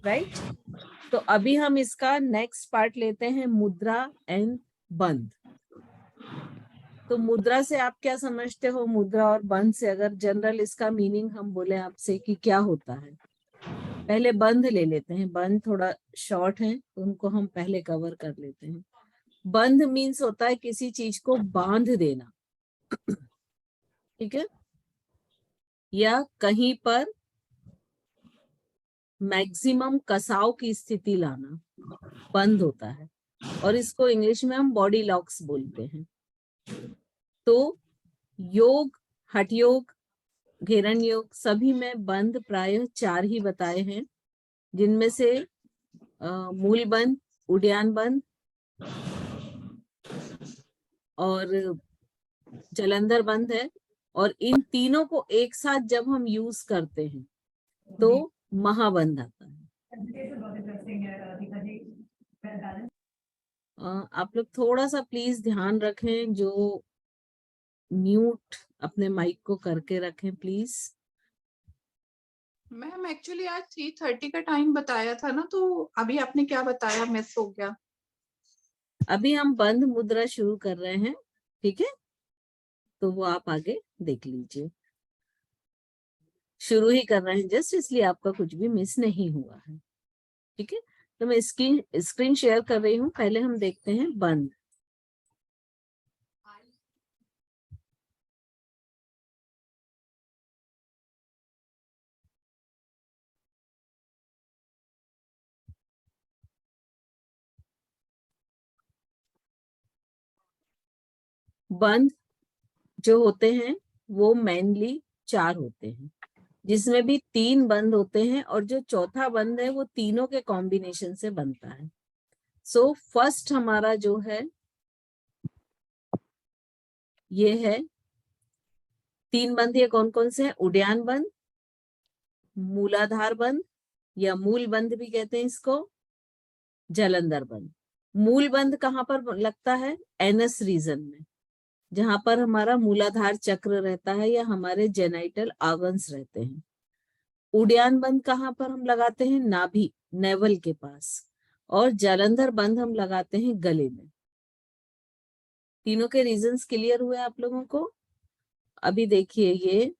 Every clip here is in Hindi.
राइट। तो अभी हम इसका नेक्स्ट पार्ट लेते हैं, मुद्रा एंड बंध। तो मुद्रा से आप क्या समझते हो? मुद्रा और बंध से अगर जनरल इसका मीनिंग हम बोले आपसे कि क्या होता है। पहले बंध ले लेते हैं, बंध थोड़ा शॉर्ट है तो उनको हम पहले कवर कर लेते हैं। बंध मीन्स होता है किसी चीज को बांध देना, ठीक है, या कहीं पर मैक्सिमम कसाव की स्थिति लाना बंध होता है, और इसको इंग्लिश में हम बॉडी लॉक्स बोलते हैं। तो योग, हठ योग, घेरन योग सभी में बंध प्रायः 4 ही बताए हैं, जिनमें से मूल बंध, उड्डयन बंध और जलंधर बंध है। और इन तीनों को एक साथ जब हम यूज करते हैं तो महाबंध आता है। आप लोग थोड़ा सा प्लीज ध्यान रखें, जो म्यूट अपने माइक को करके रखें प्लीज। मैम एक्चुअली आज 3:30 का टाइम बताया था ना, तो अभी आपने क्या बताया मिस हो गया। अभी हम बंध मुद्रा शुरू कर रहे हैं, ठीक है, तो वो आप आगे देख लीजिए। शुरू ही कर रहे हैं जस्ट, इसलिए आपका कुछ भी मिस नहीं हुआ है, ठीक है। तो मैं स्क्रीन शेयर कर रही हूँ। पहले हम देखते हैं बंध। बंध जो होते हैं वो मेनली 4 होते हैं, जिसमें भी 3 बंध होते हैं, और जो चौथा बंध है वो तीनों के कॉम्बिनेशन से बनता है। सो फर्स्ट हमारा जो है ये है 3 बंध। ये कौन कौन से हैं? उड्डयन बंध, मूलाधार बंध या मूल बंध भी कहते हैं इसको, जलंधर बंध। मूल बंध कहाँ पर लगता है? एनस रीजन में, जहां पर हमारा मूलाधार चक्र रहता है या हमारे जेनाइटल आर्गन्स रहते हैं। उड्डयन बंध कहाँ पर हम लगाते हैं? नाभि, नेवल के पास। और जलंधर बंध हम लगाते हैं गले में। तीनों के रीजंस क्लियर हुए आप लोगों को? अभी देखिए, ये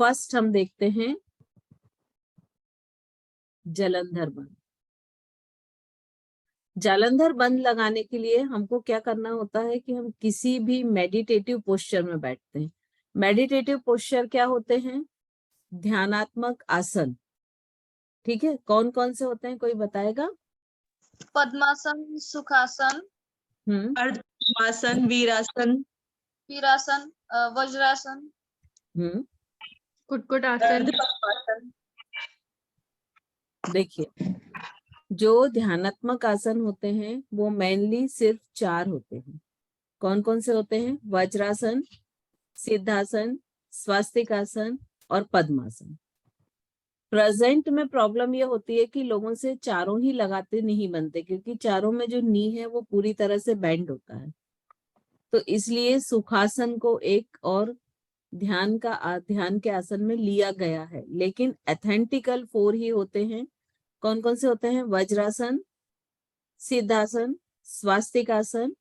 फर्स्ट हम देखते हैं जलंधर बंध। जालंधर बंध लगाने के लिए हमको क्या करना होता है कि हम किसी भी मेडिटेटिव पोस्चर में बैठते हैं। मेडिटेटिव पोस्चर क्या होते हैं? ध्यानात्मक आसन, ठीक है। कौन कौन से होते हैं, कोई बताएगा? पद्मासन, सुखासन, अर्धपद्मासन, वीरासन, वीरासन, वज्रासन, कुटकुटासन। अर्धपद्मासन। देखिए, जो ध्यानात्मक आसन होते हैं वो मेनली सिर्फ 4 होते हैं। कौन कौन से होते हैं? वज्रासन, सिद्धासन, स्वास्तिक आसन और पद्मासन। प्रेजेंट में प्रॉब्लम ये होती है कि लोगों से चारों ही लगाते नहीं बनते, क्योंकि चारों में जो नी है वो पूरी तरह से बेंड होता है। तो इसलिए सुखासन को एक और ध्यान के आसन में लिया गया है, लेकिन ऑथेंटिकल 4 ही होते हैं। कौन कौन से होते हैं? वज्रासन, सिद्धासन, स्वास्तिक आसन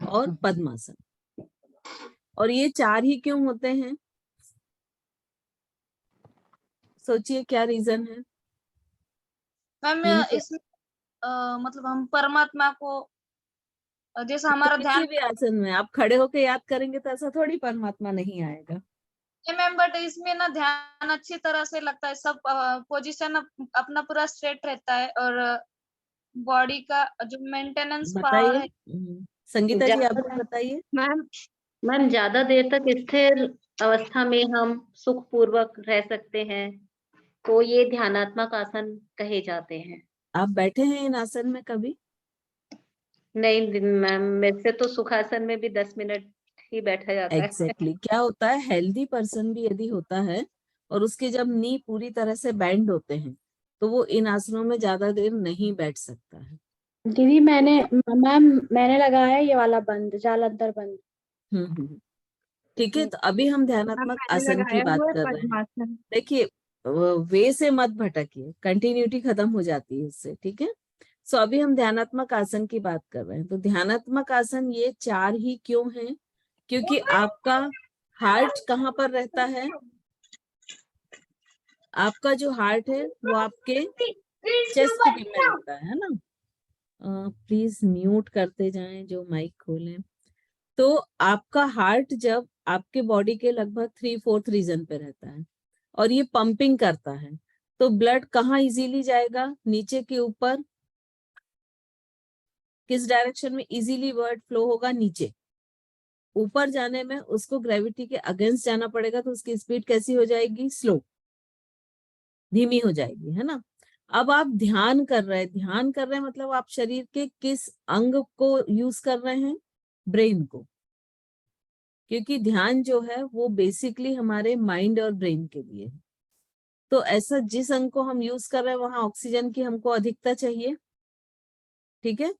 और पद्मासन। और ये 4 ही क्यों होते हैं? सोचिए क्या रीजन है? मैम इसमें मतलब हम परमात्मा को, जैसा हमारा किसी ध्यान भी आसन में आप खड़े होके याद करेंगे तो ऐसा थोड़ी परमात्मा नहीं आएगा। मैम, बट इसमें ना ध्यान अच्छी तरह से लगता है। सब पोजीशन अपना पूरा स्ट्रेट रहता है, और बॉडी का जो मेंटेनेंस पावर है। संगीता जी आप भी बताइए। मैम ज्यादा देर तक स्थिर अवस्था में हम सुख पूर्वक रह सकते हैं, तो ये ध्यानात्मक आसन कहे जाते हैं। आप बैठे हैं इन आसन में कभी? नहीं मैम, वैसे तो सुखासन में भी 10 मिनट ही बैठा जाता है। एग्जैक्टली क्या होता है, हेल्दी पर्सन भी यदि होता है और उसके जब नी पूरी तरह से बेंड होते हैं तो वो इन आसनों में ज्यादा देर नहीं बैठ सकता है। दीदी मैंने लगाया है ये वाला बंद, जालंधर बंद। ठीक है। तो अभी हम ध्यानात्मक आसन की बात कर रहे हैं। देखिए, वे से मत भटकिए, कंटिन्यूटी खत्म हो जाती है इससे, ठीक है। सो अभी हम ध्यानात्मक आसन की बात कर रहे हैं। तो ध्यानात्मक आसन ये 4 ही क्यों हैं? क्योंकि आपका हार्ट कहाँ पर रहता है? आपका जो हार्ट है वो आपके चेस्ट के में रहता है ना। प्लीज म्यूट करते जाएं जो माइक खोलें। तो आपका हार्ट जब आपके बॉडी के लगभग 3/4 रीजन पे रहता है और ये पंपिंग करता है, तो ब्लड कहाँ इजीली जाएगा? नीचे के ऊपर। किस डायरेक्शन में इजीली ब्लड फ्लो होगा? नीचे। ऊपर जाने में उसको ग्रेविटी के अगेंस्ट जाना पड़ेगा, तो उसकी स्पीड कैसी हो जाएगी? स्लो, धीमी हो जाएगी, है ना। अब आप ध्यान कर रहे हैं, ध्यान कर रहे हैं मतलब आप शरीर के किस अंग को यूज कर रहे हैं? ब्रेन को। क्योंकि ध्यान जो है वो बेसिकली हमारे माइंड और ब्रेन के लिए है। तो ऐसा जिस अंग को हम यूज कर रहे हैं वहां ऑक्सीजन की हमको अधिकता चाहिए, ठीक है।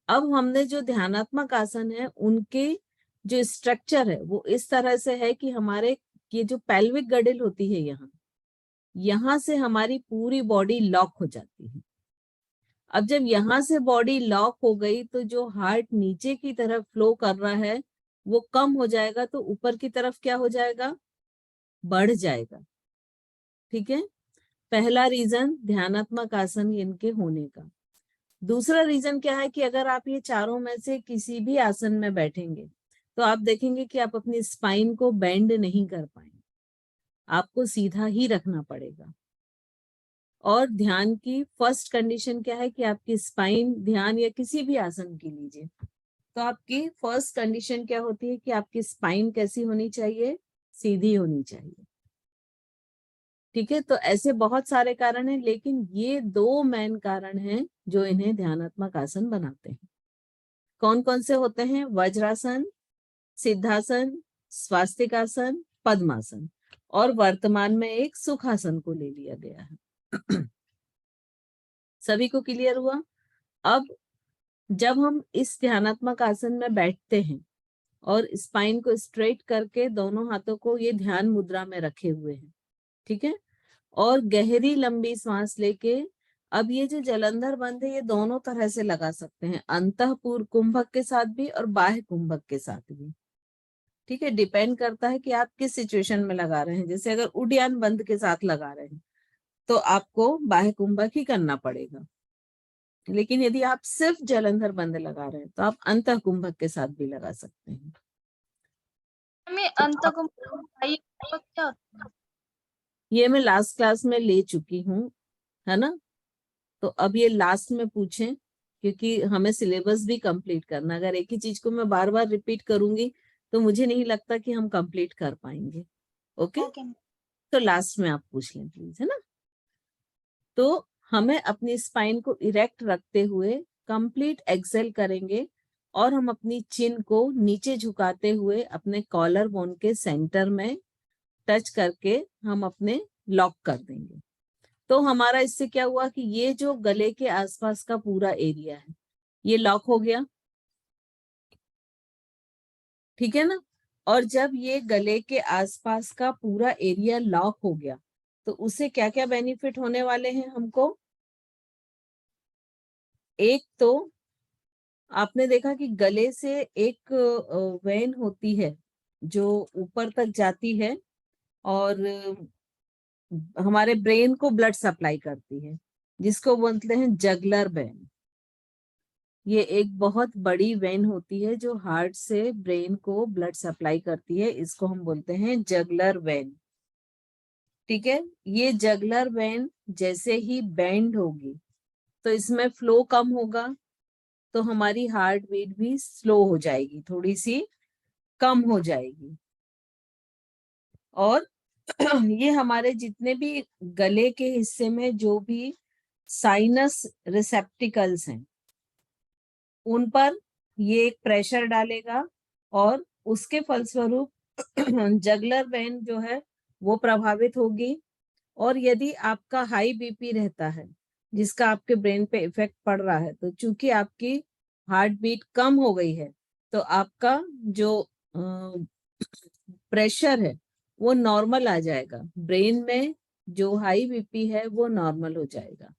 अब हमने जो ध्यानात्मक आसन है उनके जो स्ट्रक्चर है वो इस तरह से है कि हमारे ये जो पेल्विक गडिल होती है यहाँ से हमारी पूरी बॉडी लॉक हो जाती है। अब जब यहाँ से बॉडी लॉक हो गई तो जो हार्ट नीचे की तरफ फ्लो कर रहा है वो कम हो जाएगा, तो ऊपर की तरफ क्या हो जाएगा? बढ़ जाएगा, ठीक है। पहला रीजन ध्यानात्मक आसन इनके होने का। दूसरा रीजन क्या है कि अगर आप ये चारों में से किसी भी आसन में बैठेंगे तो आप देखेंगे कि आप अपनी स्पाइन को बेंड नहीं कर पाएंगे, आपको सीधा ही रखना पड़ेगा। और ध्यान की फर्स्ट कंडीशन क्या है कि आपकी स्पाइन, ध्यान या किसी भी आसन की लीजिए, तो आपकी फर्स्ट कंडीशन क्या होती है कि आपकी स्पाइन कैसी होनी चाहिए? सीधी होनी चाहिए, ठीक है। तो ऐसे बहुत सारे कारण हैं, लेकिन ये 2 मेन कारण हैं जो इन्हें ध्यानात्मक आसन बनाते हैं। कौन कौन से होते हैं? वज्रासन, सिद्धासन, स्वास्तिकासन, पद्मासन, और वर्तमान में एक सुखासन को ले लिया गया है। सभी को क्लियर हुआ? अब जब हम इस ध्यानात्मक आसन में बैठते हैं और स्पाइन को स्ट्रेट करके दोनों हाथों को ये ध्यान मुद्रा में रखे हुए हैं, ठीक है, और गहरी लंबी सांस लेके, अब ये जो जलंधर बंद है ये दोनों तरह से लगा सकते हैं, अंतःपुर कुंभक के साथ भी और बाह्य कुंभक के साथ भी, ठीक है। डिपेंड करता है कि आप किस सिचुएशन में लगा रहे हैं। जैसे अगर उड्डयन बंद के साथ लगा रहे हैं तो आपको बाह्य कुंभक ही करना पड़ेगा, लेकिन यदि आप सिर्फ जलंधर बंद लगा रहे हैं तो आप अंतः कुंभक के साथ भी लगा सकते हैं। क्या होता है? ये मैं लास्ट क्लास में ले चुकी हूँ, है ना। तो अब ये लास्ट में पूछें, क्योंकि हमें सिलेबस भी कंप्लीट करना। अगर एक ही चीज को मैं बार बार रिपीट करूंगी तो मुझे नहीं लगता कि हम कंप्लीट कर पाएंगे। ओके, तो लास्ट में आप पूछ लें प्लीज, है ना। तो हमें अपनी स्पाइन को इरेक्ट रखते हुए कंप्लीट एक्सेल करेंगे और हम अपनी चिन को नीचे झुकाते हुए अपने कॉलर बोन के सेंटर में टच करके हम अपने लॉक कर देंगे। तो हमारा इससे क्या हुआ कि ये जो गले के आसपास का पूरा एरिया है ये लॉक हो गया, ठीक है ना। और जब ये गले के आसपास का पूरा एरिया लॉक हो गया तो उससे क्या क्या बेनिफिट होने वाले हैं हमको? एक तो आपने देखा कि गले से एक वेन होती है जो ऊपर तक जाती है और हमारे ब्रेन को ब्लड सप्लाई करती है, जिसको बोलते हैं जगलर वेन। ये एक बहुत बड़ी वेन होती है जो हार्ट से ब्रेन को ब्लड सप्लाई करती है, इसको हम बोलते हैं जगलर वेन, ठीक है। ये जगलर वेन जैसे ही बेंड होगी तो इसमें फ्लो कम होगा, तो हमारी हार्ट बीट भी स्लो हो जाएगी, थोड़ी सी कम हो जाएगी। और ये हमारे जितने भी गले के हिस्से में जो भी साइनस रिसेप्टिकल्स हैं उन पर ये एक प्रेशर डालेगा और उसके फलस्वरूप जगलर वेन जो है वो प्रभावित होगी। और यदि आपका हाई बीपी रहता है जिसका आपके ब्रेन पे इफेक्ट पड़ रहा है, तो चूंकि आपकी हार्ट बीट कम हो गई है तो आपका जो प्रेशर है वो नॉर्मल आ जाएगा, ब्रेन में जो हाई बीपी है वो नॉर्मल हो जाएगा।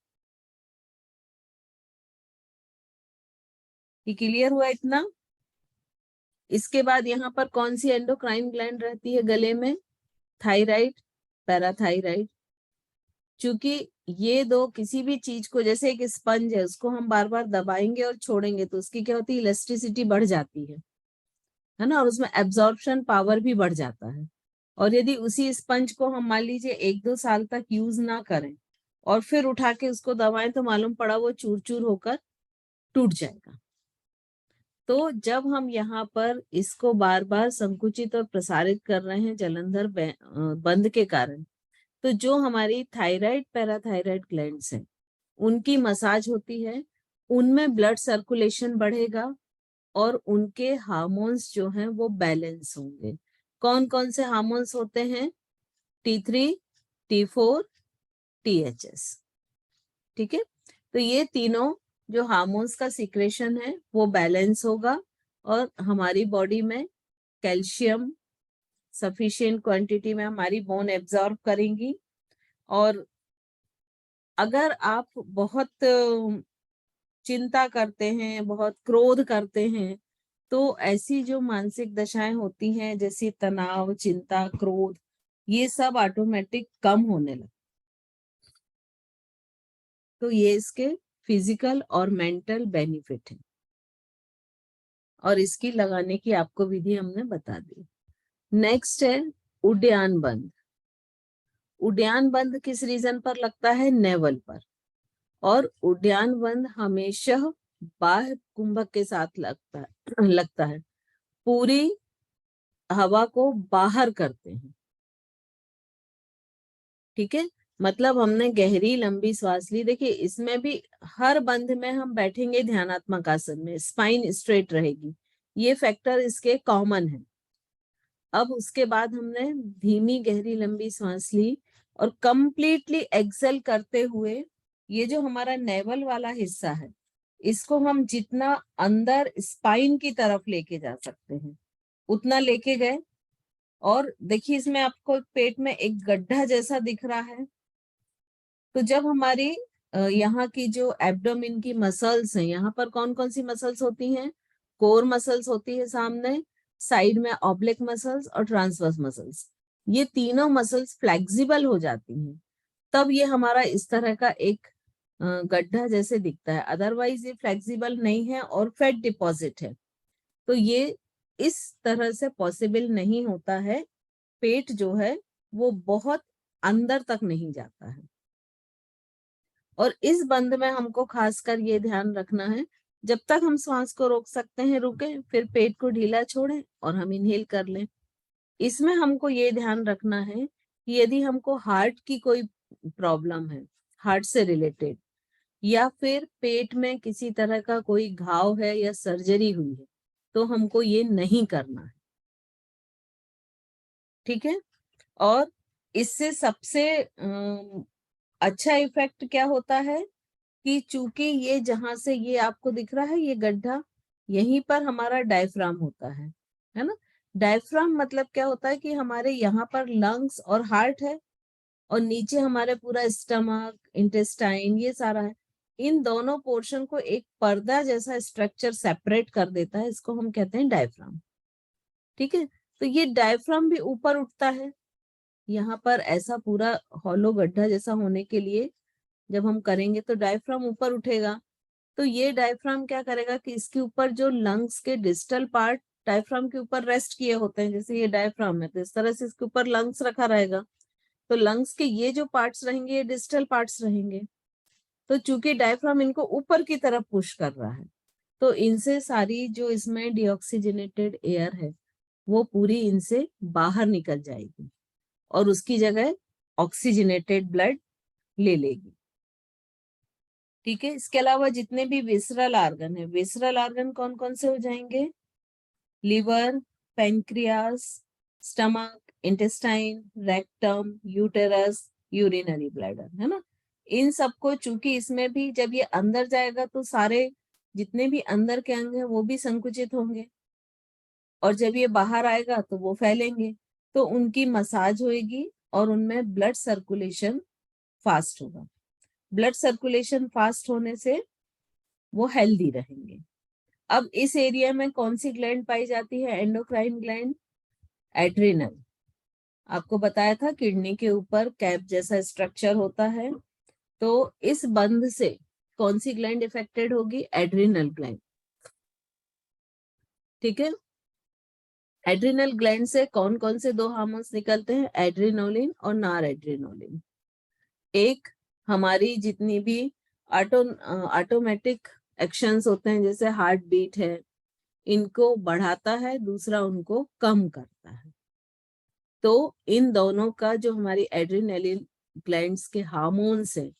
ये क्लियर हुआ इतना? इसके बाद यहाँ पर कौन सी एंडोक्राइन ग्लैंड रहती है गले में? Thyroid, parathyroid. चूंकि ये दो किसी भी चीज को, जैसे एक स्पंज है, उसको हम बार बार दबाएंगे और छोड़ेंगे तो उसकी क्या होती है, इलास्टिसिटी बढ़ जाती है ना, और उसमें एब्जॉर्प्शन पावर भी बढ़ जाता है। और यदि उसी स्पंज को हम मान लीजिए 1-2 साल तक यूज ना करें और फिर उठा के उसको दबाएं तो मालूम पड़ा वो चूर चूर होकर टूट जाएगा। तो जब हम यहाँ पर इसको बार बार संकुचित और प्रसारित कर रहे हैं जलंधर बंद के कारण, तो जो हमारी थायराइड पैराथायराइड ग्लैंड्स हैं उनकी मसाज होती है, उनमें ब्लड सर्कुलेशन बढ़ेगा और उनके हार्मोन्स जो हैं वो बैलेंस होंगे। कौन कौन से हार्मोन्स होते हैं? T3, T4, THS। ठीक है, तो ये तीनों जो हार्मोन्स का सिक्रेशन है वो बैलेंस होगा और हमारी बॉडी में कैल्शियम सफिशिएंट क्वांटिटी में हमारी बोन एब्जॉर्ब करेंगी। और अगर आप बहुत चिंता करते हैं, बहुत क्रोध करते हैं, तो ऐसी जो मानसिक दशाएं होती हैं जैसे तनाव, चिंता, क्रोध, ये सब ऑटोमेटिक कम होने लगते। तो ये इसके फिजिकल और मेंटल बेनिफिट है और इसकी लगाने की आपको विधि हमने बता दी। नेक्स्ट है उड्डयन बंद। उड्डयन बंद किस रीजन पर लगता है? नेवल पर। और उड्डयन बंद हमेशा बाह्य कुंभक के साथ लगता है। पूरी हवा को बाहर करते हैं। ठीक है, मतलब हमने गहरी लंबी सांस ली। देखिए इसमें भी हर बंद में हम बैठेंगे ध्यानात्मक आसन में, स्पाइन स्ट्रेट रहेगी, ये फैक्टर इसके कॉमन है। अब उसके बाद हमने धीमी गहरी लंबी सांस ली और कंप्लीटली एक्सेल करते हुए ये जो हमारा नेवल वाला हिस्सा है इसको हम जितना अंदर स्पाइन की तरफ लेके जा सकते हैं उतना लेके गए। और देखिए इसमें आपको पेट में एक गड्ढा जैसा दिख रहा है। तो जब हमारी यहाँ की जो एब्डोमिन की मसल्स हैं, यहाँ पर कौन कौन सी मसल्स होती हैं? कोर मसल्स होती है सामने, साइड में ऑब्लिक मसल्स और ट्रांसवर्स मसल्स। ये तीनों मसल्स फ्लेक्सिबल हो जाती हैं, तब ये हमारा इस तरह का एक गड्ढा जैसे दिखता है। अदरवाइज ये फ्लेक्सिबल नहीं है और फैट डिपॉजिट है, तो ये इस तरह से पॉसिबल नहीं होता है। पेट जो है वो बहुत अंदर तक नहीं जाता है। और इस बंद में हमको खासकर ये ध्यान रखना है, जब तक हम श्वास को रोक सकते हैं रुकें, फिर पेट को ढीला छोड़ें और हम इनहेल कर लें। इसमें हमको ये ध्यान रखना है कि यदि हमको हार्ट की कोई प्रॉब्लम है, हार्ट से रिलेटेड, या फिर पेट में किसी तरह का कोई घाव है या सर्जरी हुई है, तो हमको ये नहीं करना है। ठीक है, और इससे सबसे अच्छा इफेक्ट क्या होता है कि चूंकि ये जहां से ये आपको दिख रहा है ये गड्ढा, यहीं पर हमारा डायफ्राम होता है ना। डायफ्राम मतलब क्या होता है कि हमारे यहाँ पर लंग्स और हार्ट है और नीचे हमारे पूरा स्टमक, इंटेस्टाइन, ये सारा है। इन दोनों पोर्शन को एक पर्दा जैसा स्ट्रक्चर सेपरेट कर देता है, इसको हम कहते हैं डायफ्राम। ठीक है, तो ये डायफ्राम भी ऊपर उठता है। यहाँ पर ऐसा पूरा हॉलो गड्ढा जैसा होने के लिए जब हम करेंगे तो डायफ्राम ऊपर उठेगा। तो ये डायफ्राम क्या करेगा कि इसके ऊपर जो लंग्स के डिस्टल पार्ट डायफ्राम के ऊपर रेस्ट किए होते हैं, जैसे ये डायफ्राम है तो इस तरह से इसके ऊपर लंग्स रखा रहेगा, तो लंग्स के ये जो पार्ट्स रहेंगे ये डिस्टल पार्ट्स रहेंगे। तो चूंकि डायफ्राम इनको ऊपर की तरफ पुश कर रहा है, तो इनसे सारी जो इसमें डीऑक्सीजनेटेड एयर है वो पूरी इनसे बाहर निकल जाएगी और उसकी जगह ऑक्सीजनेटेड ब्लड ले लेगी। ठीक है, इसके अलावा जितने भी विसरल ऑर्गन है, विसरल ऑर्गन कौन कौन से हो जाएंगे? Liver, pancreas, stomach, intestine, rectum, uterus, urinary bladder, है ना। इन सबको चूंकि इसमें भी जब ये अंदर जाएगा तो सारे जितने भी अंदर के अंग हैं वो भी संकुचित होंगे और जब ये बाहर आएगा तो वो फैलेंगे, तो उनकी मसाज होएगी और उनमें ब्लड सर्कुलेशन फास्ट होगा। ब्लड सर्कुलेशन फास्ट होने से वो हेल्दी रहेंगे। अब इस एरिया में कौन सी ग्लैंड पाई जाती है? Endocrine gland, adrenal. आपको बताया था किडनी के ऊपर कैप जैसा स्ट्रक्चर होता है। तो इस बंध से कौन सी ग्लैंड इफेक्टेड होगी? Adrenal gland. ठीक है, एड्रिनल ग्लैंड से कौन कौन से दो हार्मोन्स निकलते हैं? एड्रिनोलिन और नार एड्रिनोलिन। एक हमारी जितनी भी ऑटोमेटिक एक्शंस होते हैं, जैसे हार्ट बीट है, इनको बढ़ाता है, दूसरा उनको कम करता है। तो इन दोनों का जो हमारी एड्रिनलिन ग्लैंड्स के हार्मोन्स हैं,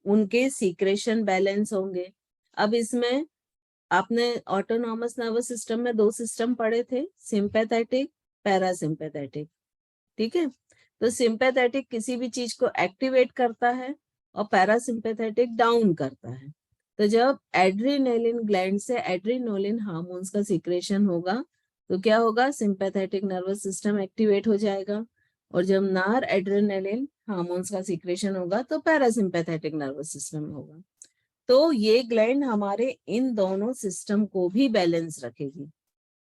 उनके सीक्रेशन बैलेंस होंगे। अब इसमें आपने ऑटोनॉमस नर्वस सिस्टम में दो सिस्टम पढ़े थे, सिंपैथेटिक, पैरासिम्पैथेटिक। ठीक है, तो सिंपैथेटिक किसी भी चीज को एक्टिवेट करता है और पैरासिम्पैथेटिक डाउन करता है। तो जब एड्रिनलिन ग्लैंड से एड्रिनोलिन हार्मोन्स का सीक्रेशन होगा तो क्या होगा? सिंपैथेटिक नर्वस सिस्टम एक्टिवेट हो जाएगा, और जब नार एड्रिनलिन हार्मोन्स का सीक्रेशन होगा तो पैरासिम्पैथेटिक नर्वस सिस्टम होगा। तो ये ग्लैंड हमारे इन दोनों सिस्टम को भी बैलेंस रखेगी।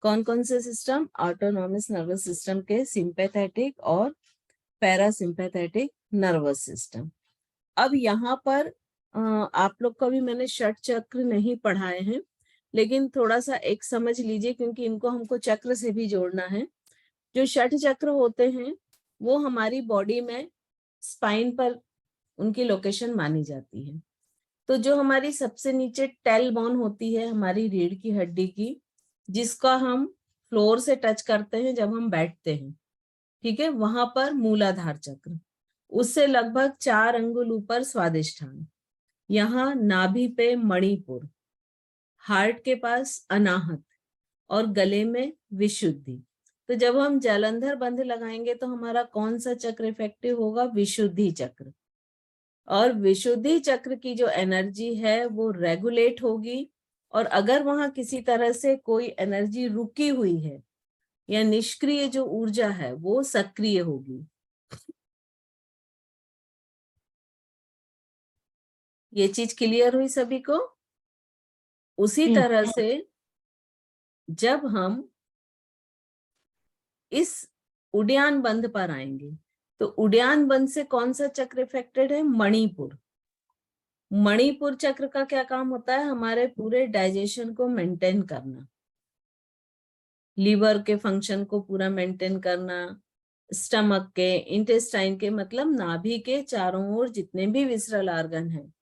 कौन कौन से सिस्टम? ऑटोनॉमस नर्वस सिस्टम के सिंपैथेटिक और पैरासिम्पैथेटिक नर्वस सिस्टम। अब यहाँ पर आप लोग को भी मैंने षट चक्र नहीं पढ़ाए हैं, लेकिन थोड़ा सा एक समझ लीजिए, क्योंकि इनको हमको चक्र से भी जोड़ना है। जो षट चक्र होते हैं वो हमारी बॉडी में स्पाइन पर उनकी लोकेशन मानी जाती है। तो जो हमारी सबसे नीचे टेल बोन होती है, हमारी रीढ़ की हड्डी की, जिसका हम फ्लोर से टच करते हैं जब हम बैठते हैं, ठीक है, वहां पर मूलाधार चक्र, उससे लगभग 4 अंगुल ऊपर स्वादिष्ठान, यहाँ नाभि पे मणिपुर, हार्ट के पास अनाहत और गले में विशुद्धि। तो जब हम जालंधर बंध लगाएंगे तो हमारा कौन सा चक्र इफेक्टिव होगा? विशुद्धि चक्र। और विशुद्धि चक्र की जो एनर्जी है वो रेगुलेट होगी, और अगर वहां किसी तरह से कोई एनर्जी रुकी हुई है या निष्क्रिय जो ऊर्जा है वो सक्रिय होगी। ये चीज क्लियर हुई सभी को? उसी तरह से जब हम इस उड्यान बंध पर आएंगे तो उड्यान बंध से कौन सा चक्र इफेक्टेड है? मणिपुर। मणिपुर चक्र का क्या काम होता है? हमारे पूरे डाइजेशन को मेंटेन करना, लीवर के फंक्शन को पूरा मेंटेन करना, स्टमक के, इंटेस्टाइन के, मतलब नाभि के चारों ओर जितने भी विसरल ऑर्गन हैं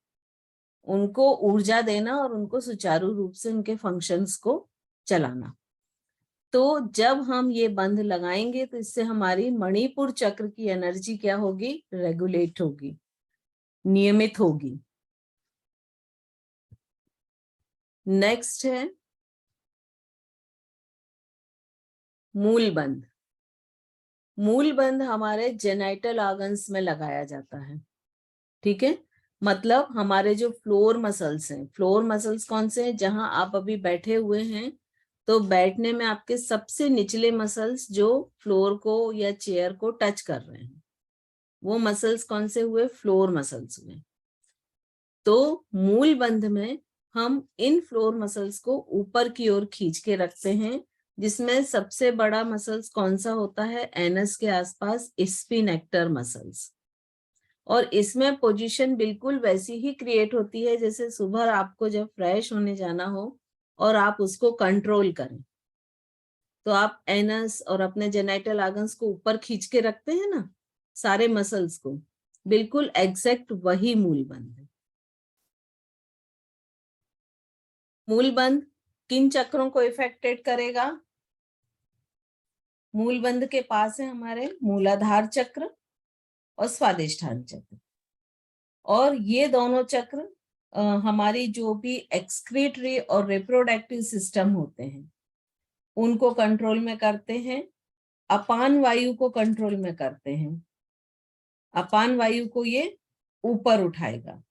उनको ऊर्जा देना और उनको सुचारू रूप से उनके फंक्शंस को चलाना। तो जब हम ये बंध लगाएंगे तो इससे हमारी मणिपुर चक्र की एनर्जी क्या होगी? रेगुलेट होगी, नियमित होगी। नेक्स्ट है मूल बंध। मूल बंध हमारे जेनाइटल ऑर्गन्स में लगाया जाता है। ठीक है, मतलब हमारे जो फ्लोर मसल्स हैं, फ्लोर मसल्स कौन से हैं? जहां आप अभी बैठे हुए हैं तो बैठने में आपके सबसे निचले मसल्स जो फ्लोर को या चेयर को टच कर रहे हैं, वो मसल्स कौन से हुए? फ्लोर मसल्स हुए। तो मूल बंध में हम इन फ्लोर मसल्स को ऊपर की ओर खींच के रखते हैं, जिसमें सबसे बड़ा मसल्स कौन सा होता है? एनस के आसपास स्पिनेक्टर मसल्स। और इसमें पोजीशन बिल्कुल वैसी ही क्रिएट होती है जैसे सुबह आपको जब फ्रेश होने जाना हो और आप उसको कंट्रोल करें, तो आप एनस और अपने जेनाइटल ऑर्गन्स को ऊपर खींच के रखते हैं ना, सारे मसल्स को, बिल्कुल एग्जैक्ट वही मूल बंध है। मूल बंध किन चक्रों को इफेक्टेड करेगा? मूल बंध के पास है हमारे मूलाधार चक्र और स्वादिष्ठान चक्र, और ये दोनों चक्र हमारी जो भी एक्सक्रीटरी और रिप्रोडक्टिव सिस्टम होते हैं उनको कंट्रोल में करते हैं, अपान वायु को कंट्रोल में करते हैं। अपान वायु को ये ऊपर उठाएगा,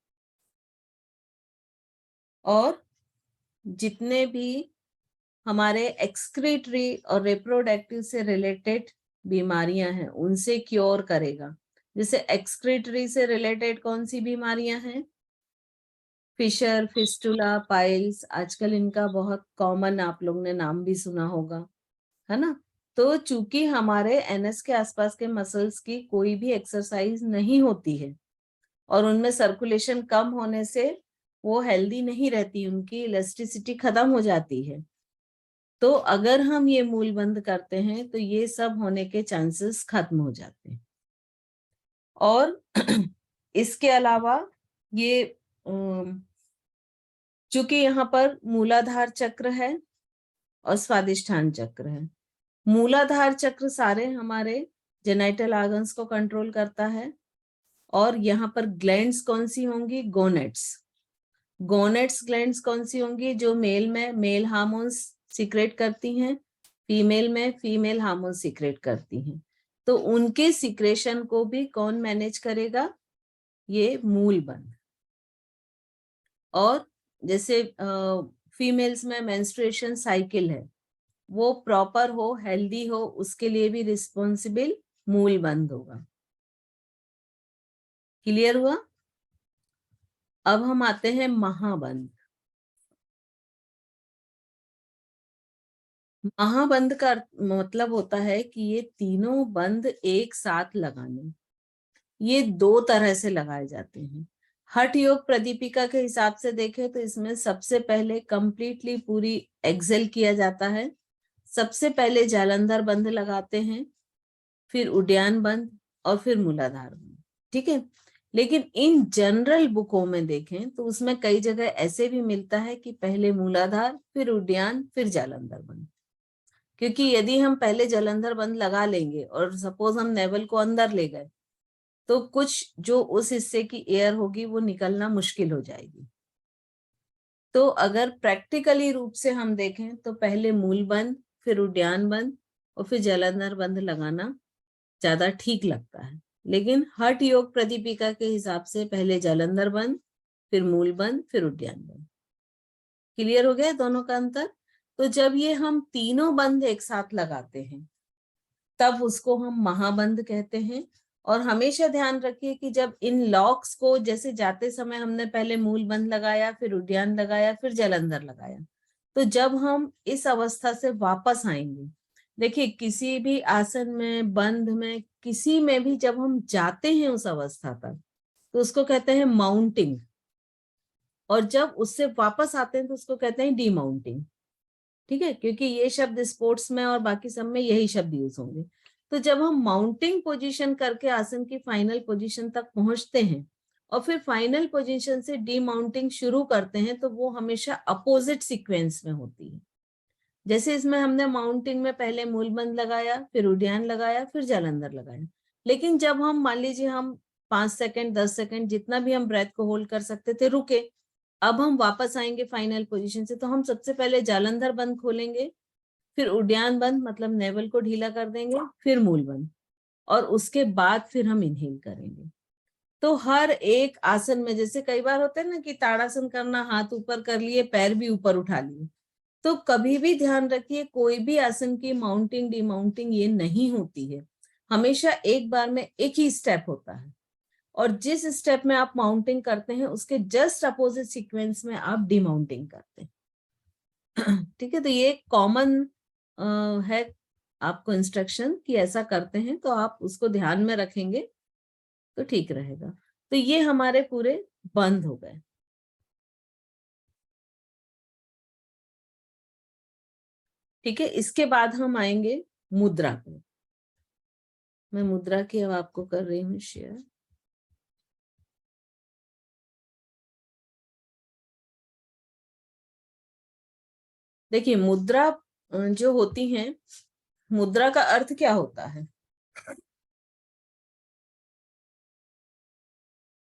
और जितने भी हमारे एक्सक्रीटरी और रिप्रोडक्टिव से रिलेटेड बीमारियां हैं उनसे क्योर करेगा। जैसे एक्सक्रीटरी से रिलेटेड कौन सी बीमारियां हैं? फिशर, फिस्टुला, पाइल्स, आजकल इनका बहुत कॉमन आप लोग ने नाम भी सुना होगा, है ना। तो चूंकि हमारे एनएस के आसपास के मसल्स की कोई भी एक्सरसाइज नहीं होती है और उनमें सर्कुलेशन कम होने से वो हेल्दी नहीं रहती, उनकी इलास्टिसिटी खत्म हो जाती है। तो अगर हम ये मूल बंद करते हैं तो ये सब होने के चांसेस खत्म हो जाते हैं। और इसके अलावा ये चूंकि यहाँ पर मूलाधार चक्र है और स्वादिष्ठान चक्र है। मूलाधार चक्र सारे हमारे जेनाइटल ऑर्गन्स को कंट्रोल करता है और यहाँ पर ग्लैंड्स कौन सी होंगी? गोनेट्स। गोनेट्स ग्लैंड्स कौन सी होंगी? जो मेल में मेल हार्मोन्स सीक्रेट करती हैं, फीमेल में फीमेल हार्मोन सीक्रेट करती हैं। तो उनके सीक्रेशन को भी कौन मैनेज करेगा? ये मूल बंद। और जैसे फीमेल्स में मेंस्ट्रुएशन साइकिल है, वो प्रॉपर हो, हेल्दी हो, उसके लिए भी रिस्पॉन्सिबल मूल बंद होगा। क्लियर हुआ? अब हम आते हैं महाबंध। महाबंध का मतलब होता है कि ये तीनों बंध एक साथ लगाने। ये दो तरह से लगाए जाते हैं। हठ योग प्रदीपिका के हिसाब से देखें तो इसमें सबसे पहले कंप्लीटली पूरी एक्सेल किया जाता है। सबसे पहले जालंधर बंध लगाते हैं, फिर उड्डयन बंध और फिर मूलाधार बंध। ठीक है। लेकिन इन जनरल बुकों में देखें तो उसमें कई जगह ऐसे भी मिलता है कि पहले मूलाधार, फिर उड्डयन, फिर जालंधर बंध। क्योंकि यदि हम पहले जालंधर बंध लगा लेंगे और सपोज हम नेवल को अंदर ले गए तो कुछ जो उस हिस्से की एयर होगी वो निकलना मुश्किल हो जाएगी। तो अगर प्रैक्टिकली रूप से हम देखें तो पहले मूल बंध, फिर उड्डयन बंध और फिर जालंधर बंध लगाना ज्यादा ठीक लगता है। लेकिन हठ योग प्रदीपिका के हिसाब से पहले जालंधर बंध, फिर मूल बंध, फिर उड्डयन बंध। क्लियर हो गया दोनों का अंतर? तो जब ये हम तीनों बंध एक साथ लगाते हैं तब उसको हम महाबंध कहते हैं। और हमेशा ध्यान रखिए कि जब इन लॉक्स को, जैसे जाते समय हमने पहले मूल बंध लगाया, फिर उड्डयन लगाया, फिर जालंधर लगाया, तो जब हम इस अवस्था से वापस आएंगे, देखिए किसी भी आसन में, बंध में, किसी में भी जब हम जाते हैं उस अवस्था तक तो उसको कहते हैं माउंटिंग, और जब उससे वापस आते हैं तो उसको कहते हैं डीमाउंटिंग। ठीक है, क्योंकि ये शब्द स्पोर्ट्स में और बाकी सब में यही शब्द यूज होंगे। तो जब हम माउंटिंग पोजीशन करके आसन की फाइनल पोजीशन तक पहुंचते हैं और फिर फाइनल पोजीशन से डीमाउंटिंग शुरू करते हैं तो वो हमेशा अपोजिट सीक्वेंस में होती है। जैसे इसमें हमने माउंटिंग में पहले मूल बंध लगाया, फिर उड्डयन लगाया, फिर जालंधर लगाया। लेकिन जब हम मान लीजिए हम 5 सेकंड 10 सेकंड जितना भी हम ब्रेथ को होल्ड कर सकते थे रुके, अब हम वापस आएंगे फाइनल पोजीशन से, तो हम सबसे पहले जालंधर बंध खोलेंगे, फिर उड्डयन बंध मतलब नेवल को ढीला कर देंगे, फिर मूल बंध, और उसके बाद फिर हम इनहेल करेंगे। तो हर एक आसन में, जैसे कई बार होता है ना कि ताड़ासन करना, हाथ ऊपर कर लिए, पैर भी ऊपर उठा लिए, तो कभी भी ध्यान रखिए कोई भी आसन की माउंटिंग डीमाउंटिंग ये नहीं होती है। हमेशा एक बार में एक ही स्टेप होता है, और जिस स्टेप में आप माउंटिंग करते हैं उसके जस्ट अपोजिट सीक्वेंस में आप डीमाउंटिंग करते हैं। ठीक है, तो ये कॉमन है आपको इंस्ट्रक्शन कि ऐसा करते हैं, तो आप उसको ध्यान में रखेंगे तो ठीक रहेगा। तो ये हमारे पूरे बंद हो गए। ठीक है, इसके बाद हम आएंगे मुद्रा पे। मैं मुद्रा की अब आपको कर रही हूँ शेयर। देखिए मुद्रा जो होती हैं, मुद्रा का अर्थ क्या होता है?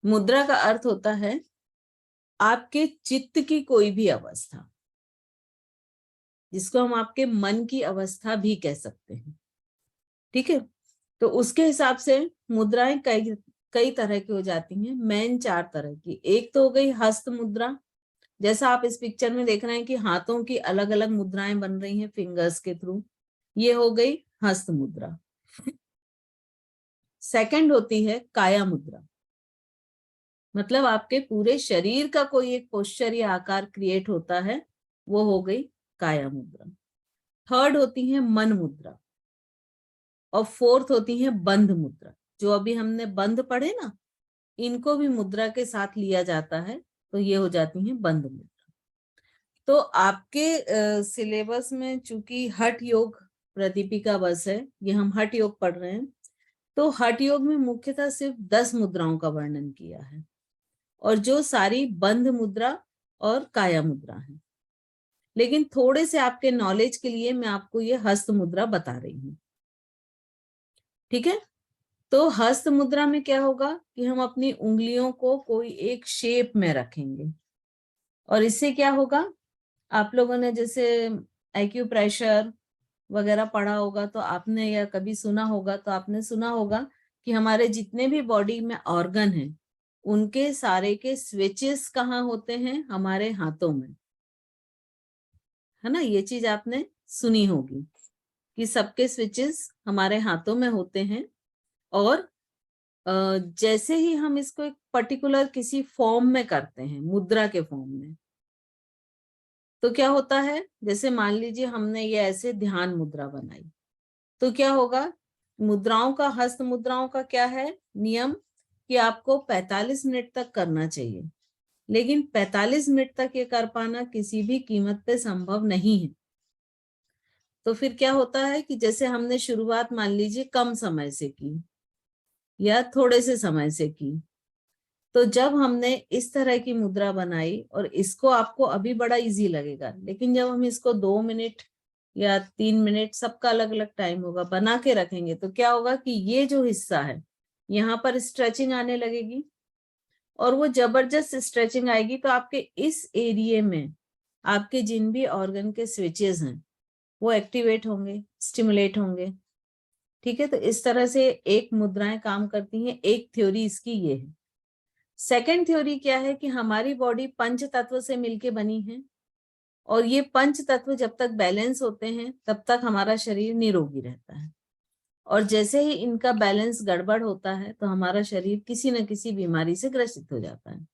मुद्रा का अर्थ होता है आपके चित्त की कोई भी अवस्था, जिसको हम आपके मन की अवस्था भी कह सकते हैं। ठीक है, तो उसके हिसाब से मुद्राएं कई तरह की हो जाती हैं। मेन 4 तरह की। एक तो हो गई हस्त मुद्रा, जैसा आप इस पिक्चर में देख रहे हैं कि हाथों की अलग अलग मुद्राएं बन रही हैं फिंगर्स के थ्रू, ये हो गई हस्त मुद्रा। सेकंड होती है काया मुद्रा, मतलब आपके पूरे शरीर का कोई एक पोस्चर या आकार क्रिएट होता है, वो हो गई काया मुद्रा। थर्ड होती है मन मुद्रा, और फोर्थ होती है बंध मुद्रा। जो अभी हमने बंध पढ़े ना, इनको भी मुद्रा के साथ लिया जाता है, तो ये हो जाती है बंध मुद्रा। तो आपके सिलेबस में चूंकि हठ योग प्रदीपिका बस है, ये हम हठ योग पढ़ रहे हैं, तो हठ योग में मुख्यतः सिर्फ 10 मुद्राओं का वर्णन किया है, और जो सारी बंध मुद्रा और काया मुद्रा है। लेकिन थोड़े से आपके नॉलेज के लिए मैं आपको ये हस्त मुद्रा बता रही हूँ, ठीक है। तो हस्त मुद्रा में क्या होगा कि हम अपनी उंगलियों को कोई एक शेप में रखेंगे, और इससे क्या होगा, आप लोगों ने जैसे एक्यूप्रेशर वगैरह पढ़ा होगा तो आपने, या कभी सुना होगा तो आपने सुना होगा कि हमारे जितने भी बॉडी में ऑर्गन हैं, उनके सारे के स्विचेस कहाँ होते हैं, हमारे हाथों में, है ना। ये चीज आपने सुनी होगी कि सबके स्विचेस हमारे हाथों में होते हैं, और जैसे ही हम इसको एक पर्टिकुलर किसी फॉर्म में करते हैं, मुद्रा के फॉर्म में, तो क्या होता है, जैसे मान लीजिए हमने ये ऐसे ध्यान मुद्रा बनाई, तो क्या होगा, मुद्राओं का, हस्त मुद्राओं का क्या है नियम, कि आपको 45 मिनट तक करना चाहिए, लेकिन 45 मिनट तक ये कर पाना किसी भी कीमत पे संभव नहीं है। तो फिर क्या होता है कि जैसे हमने शुरुआत मान लीजिए कम समय से की या थोड़े से समय से की, तो जब हमने इस तरह की मुद्रा बनाई, और इसको आपको अभी बड़ा इजी लगेगा, लेकिन जब हम इसको 2 मिनट या 3 मिनट, सबका अलग अलग टाइम होगा, बना के रखेंगे, तो क्या होगा कि ये जो हिस्सा है यहाँ पर स्ट्रेचिंग आने लगेगी, और वो जबरदस्त स्ट्रेचिंग आएगी, तो आपके इस एरिया में आपके जिन भी ऑर्गन के स्विचेस हैं वो एक्टिवेट होंगे, स्टिमुलेट होंगे, ठीक है। तो इस तरह से एक मुद्राएं काम करती हैं। एक थ्योरी इसकी ये है। सेकंड थ्योरी क्या है कि हमारी बॉडी पंच तत्व से मिलके बनी है, और ये पंच तत्व जब तक बैलेंस होते हैं तब तक हमारा शरीर निरोगी रहता है, और जैसे ही इनका बैलेंस गड़बड़ होता है तो हमारा शरीर किसी न किसी बीमारी से ग्रसित हो जाता है।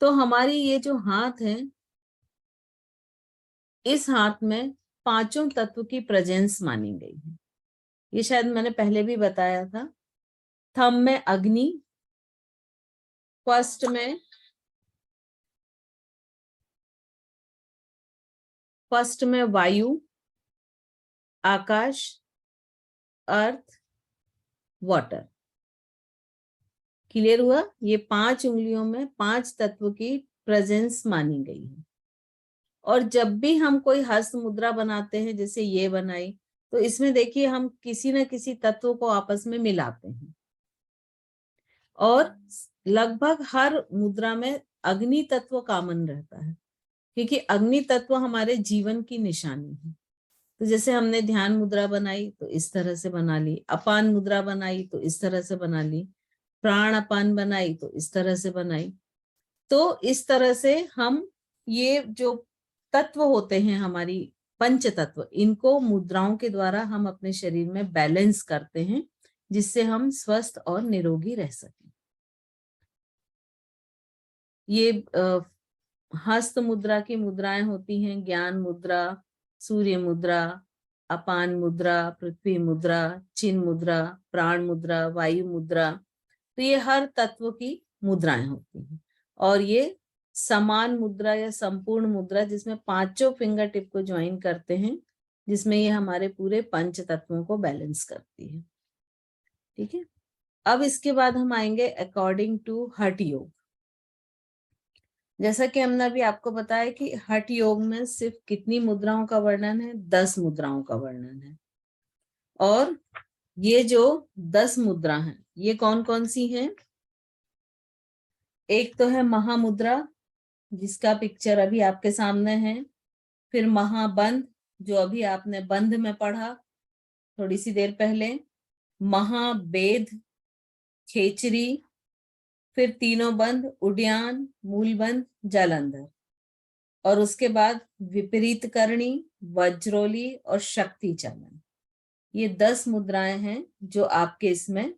तो हमारी ये जो हाथ है, इस हाथ में पांचों तत्व की प्रेजेंस मानी गई है। ये शायद मैंने पहले भी बताया था। थंब में अग्नि, फर्स्ट में वायु, आकाश, अर्थ, वाटर। क्लियर हुआ। ये 5 उंगलियों में 5 तत्व की प्रेजेंस मानी गई है। और जब भी हम कोई हस्त मुद्रा बनाते हैं, जैसे ये बनाई, तो इसमें देखिए हम किसी न किसी तत्व को आपस में मिलाते हैं, और लगभग हर मुद्रा में अग्नि तत्व कॉमन रहता है, क्योंकि अग्नि तत्व हमारे जीवन की निशानी है। तो जैसे हमने ध्यान मुद्रा बनाई तो इस तरह से बना ली, अपान मुद्रा बनाई तो इस तरह से बना ली, प्राण अपान बनाई तो इस तरह से बनाई। तो इस तरह से हम ये जो तत्व होते हैं, हमारी पंच तत्व, इनको मुद्राओं के द्वारा हम अपने शरीर में बैलेंस करते हैं, जिससे हम स्वस्थ और निरोगी रह सकें। ये हस्त मुद्रा की मुद्राएं होती हैं ज्ञान मुद्रा, सूर्य मुद्रा, अपान मुद्रा, पृथ्वी मुद्रा, चिन्ह मुद्रा, प्राण मुद्रा, वायु मुद्रा। तो ये हर तत्व की मुद्राएं होती हैं, और ये समान मुद्रा या संपूर्ण मुद्रा, जिसमें 5 फिंगर टिप को ज्वाइन करते हैं, जिसमें ये हमारे पूरे पंच तत्वों को बैलेंस करती है, ठीक है। अब इसके बाद हम आएंगे अकॉर्डिंग टू हठ योग। जैसा कि हमने अभी आपको बताया कि हठ योग में सिर्फ कितनी मुद्राओं का वर्णन है, 10 मुद्राओं का वर्णन है। और ये जो 10 मुद्रा हैं, ये कौन कौन सी हैं? एक तो है महामुद्रा, जिसका पिक्चर अभी आपके सामने है। फिर महाबंध, जो अभी आपने बंध में पढ़ा थोड़ी सी देर पहले। महाबेद, खेचरी, फिर तीनों बंध, उड्यान, मूलबंध, जालंधर, और उसके बाद विपरीत करणी, वज्रोली और शक्ति चलन। ये 10 मुद्राएं हैं जो आपके इसमें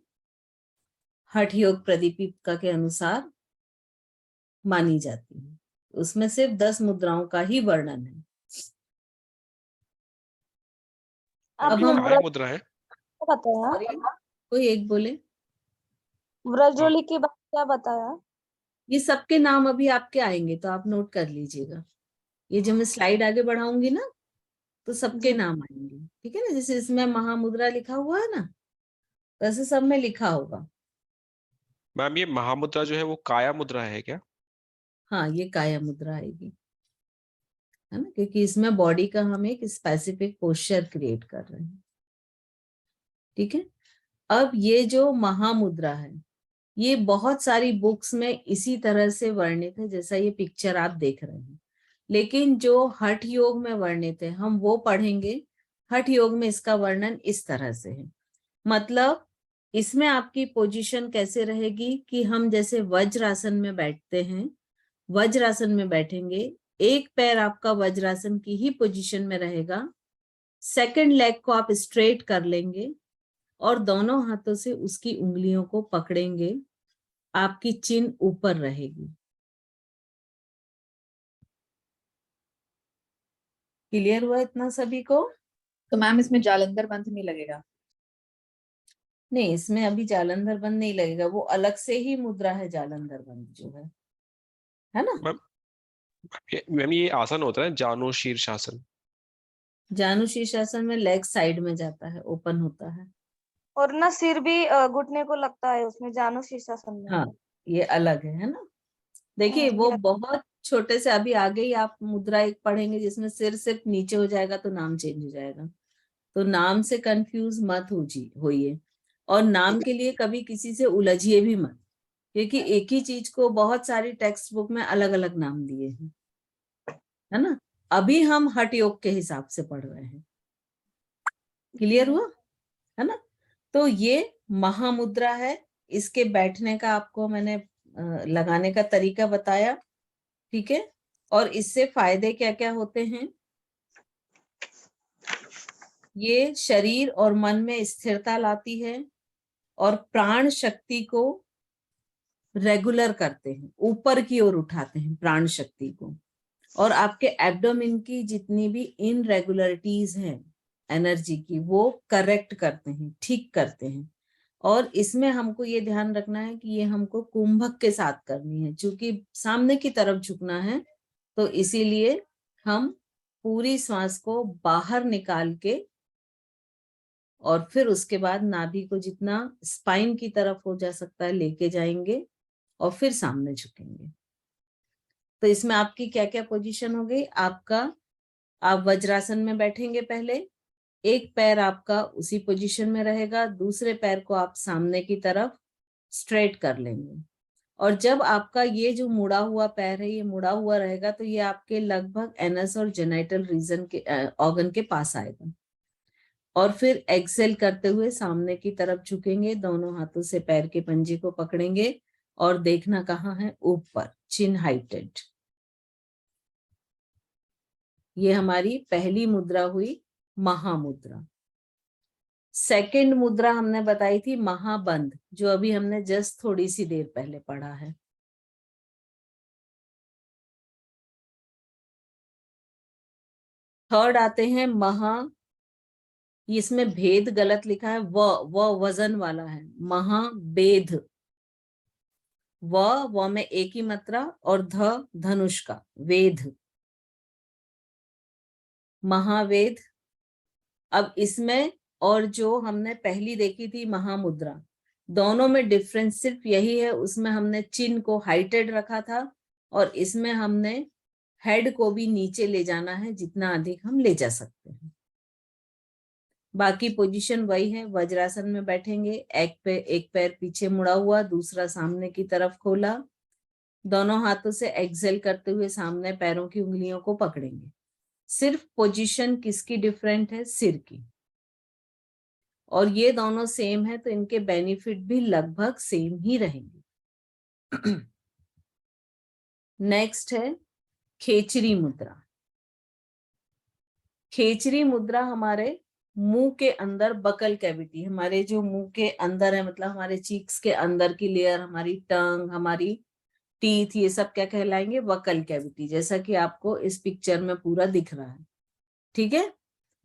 हठ योग प्रदीपिका के अनुसार मानी जाती है। उसमें सिर्फ 10 मुद्राओं का ही वर्णन है। अब आपने हम काय मुद्रा है? बताया कोई एक बोले। व्रजोली की बात क्या बताया? ये सबके नाम अभी आपके आएंगे तो आप नोट कर लीजिएगा। ये जब मैं स्लाइड आगे बढ़ाऊंगी ना तो सबके जी। नाम आएंगे, ठीक है ना। जैसे इसमें महामुद्रा लिखा हुआ है ना, वैसे सब में लिखा होगा। मैम ये महामुद्रा जो है वो काया मुद्रा है क्या? हाँ, ये काया मुद्रा आएगी, है ना, क्योंकि इसमें बॉडी का हम एक स्पेसिफिक पोस्चर क्रिएट कर रहे हैं। ठीक है। अब ये जो महामुद्रा है, ये बहुत सारी बुक्स में इसी तरह से वर्णित है जैसा ये पिक्चर आप देख रहे हैं, लेकिन जो हठ योग में वर्णित है हम वो पढ़ेंगे। हठ योग में इसका वर्णन इस तरह से है, मतलब इसमें आपकी पोजीशन कैसे रहेगी कि हम जैसे वज्रासन में बैठते हैं, वज्रासन में बैठेंगे, एक पैर आपका वज्रासन की ही पोजीशन में रहेगा, सेकंड लेग को आप स्ट्रेट कर लेंगे और दोनों हाथों से उसकी उंगलियों को पकड़ेंगे, आपकी चिन ऊपर रहेगी। क्लियर हुआ इतना सभी को? तो मैम इसमें जालंधर बंध नहीं लगेगा? नहीं, इसमें अभी जालंधर बंद नहीं लगेगा, वो अलग से ही मुद्रा है जालंधर बंद जो है ना। मैम ये आसन होता है जानु शीर्षासन। जानु शीर्षासन में लेग साइड में जाता है, ओपन होता है। और ना सिर भी घुटने को लगता है उसमें जानु शीर्षासन में। हाँ, ये अलग है ना। देखिए वो बहुत छोटे से, अभी आगे ही आप मुद्रा एक पढ़ेंगे जिसमें सिर सिर्फ नीचे हो जाएगा तो नाम चेंज हो जाएगा। तो नाम से कंफ्यूज मत होइए, और नाम के लिए कभी किसी से उलझिए भी मत, क्योंकि एक ही चीज को बहुत सारी टेक्स्ट बुक में अलग अलग नाम दिए हैं, है ना। अभी हम हठ योग के हिसाब से पढ़ रहे हैं। क्लियर हुआ, है ना। तो ये महामुद्रा है, इसके बैठने का आपको मैंने लगाने का तरीका बताया, ठीक है। और इससे फायदे क्या क्या होते हैं? ये शरीर और मन में स्थिरता लाती है और प्राण शक्ति को रेगुलर करते हैं, ऊपर की ओर उठाते हैं प्राण शक्ति को, और आपके एब्डोमेन की जितनी भी इनरेगुलरिटीज हैं एनर्जी की वो करेक्ट करते हैं, ठीक करते हैं। और इसमें हमको ये ध्यान रखना है कि ये हमको कुंभक के साथ करनी है, क्योंकि सामने की तरफ झुकना है, तो इसीलिए हम पूरी श्वास को बाहर निकाल के और फिर उसके बाद नाभि को जितना स्पाइन की तरफ हो जा सकता है लेके जाएंगे और फिर सामने झुकेंगे। तो इसमें आपकी क्या क्या पोजीशन हो गई? आपका, आप वज्रासन में बैठेंगे, पहले एक पैर आपका उसी पोजीशन में रहेगा, दूसरे पैर को आप सामने की तरफ स्ट्रेट कर लेंगे, और जब आपका ये जो मुड़ा हुआ पैर है ये मुड़ा हुआ रहेगा तो ये आपके लगभग एनस और जेनाइटल रीजन के ऑर्गन के पास आएगा। और फिर एक्सेल करते हुए सामने की तरफ झुकेंगे, दोनों हाथों से पैर के पंजे को पकड़ेंगे और देखना कहाँ है? ऊपर, चिन हाइटेड। ये हमारी पहली मुद्रा हुई महामुद्रा। सेकंड मुद्रा हमने बताई थी महाबंध, जो अभी हमने जस्ट थोड़ी सी देर पहले पढ़ा है। थर्ड आते हैं महा, इसमें भेद गलत लिखा है, व वजन वाला है, महाबेध। व में एक ही मात्रा और धनुष का वेद, महावेद। अब इसमें और जो हमने पहली देखी थी महामुद्रा, दोनों में डिफरेंस सिर्फ यही है, उसमें हमने चिन्ह को हाइटेड रखा था और इसमें हमने हेड को भी नीचे ले जाना है, जितना अधिक हम ले जा सकते हैं। बाकी पोजीशन वही है, वज्रासन में बैठेंगे, एक पैर पीछे मुड़ा हुआ, दूसरा सामने की तरफ खोला, दोनों हाथों से एक्सेल करते हुए सामने पैरों की उंगलियों को पकड़ेंगे। सिर्फ पोजीशन किसकी डिफरेंट है? सिर की। और ये दोनों सेम है तो इनके बेनिफिट भी लगभग सेम ही रहेंगे। नेक्स्ट है खेचरी मुद्रा। खेचरी मुद्रा हमारे मुंह के अंदर बकल कैविटी, हमारे जो मुंह के अंदर है, मतलब हमारे चीक्स के अंदर की लेयर, हमारी टंग, हमारी टीथ, ये सब क्या कहलाएंगे? बकल कैविटी, जैसा कि आपको इस पिक्चर में पूरा दिख रहा है। ठीक है,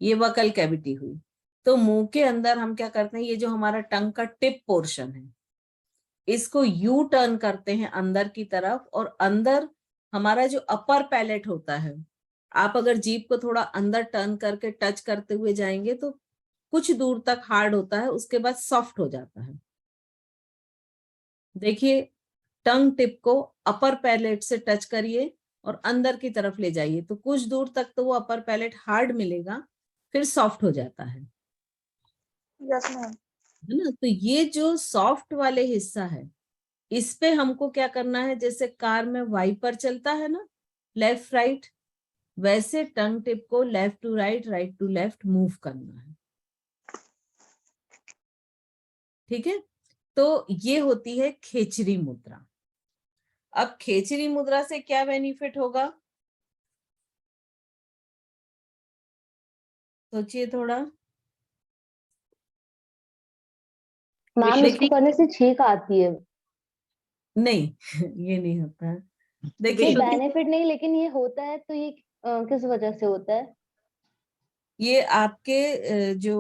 ये बकल कैविटी हुई। तो मुंह के अंदर हम क्या करते हैं, ये जो हमारा टंग का टिप पोर्शन है, इसको यू टर्न करते हैं अंदर की तरफ, और अंदर हमारा जो अपर पैलेट होता है, आप अगर जीभ को थोड़ा अंदर टर्न करके टच करते हुए जाएंगे तो कुछ दूर तक हार्ड होता है, उसके बाद सॉफ्ट हो जाता है। देखिए, टंग टिप को अपर पैलेट से टच करिए और अंदर की तरफ ले जाइए, तो कुछ दूर तक तो वो अपर पैलेट हार्ड मिलेगा, फिर सॉफ्ट हो जाता है। Yes ma'am. है ना? तो ये जो सॉफ्ट वाले हिस्सा है, इस पे हमको क्या करना है, जैसे कार में वाइपर चलता है ना, लेफ्ट राइट, वैसे टंग टिप को left to right, right to left move करना है। ठीक है, तो ये होती है खेचरी मुद्रा। अब खेचरी मुद्रा से क्या बेनिफिट होगा, सोचिए थोड़ा। मैम इसको करने से छींक आती है। नहीं ये नहीं होता है। ये देखिए, बेनिफिट नहीं, लेकिन ये होता है तो ये किस वजह से होता है? ये आपके जो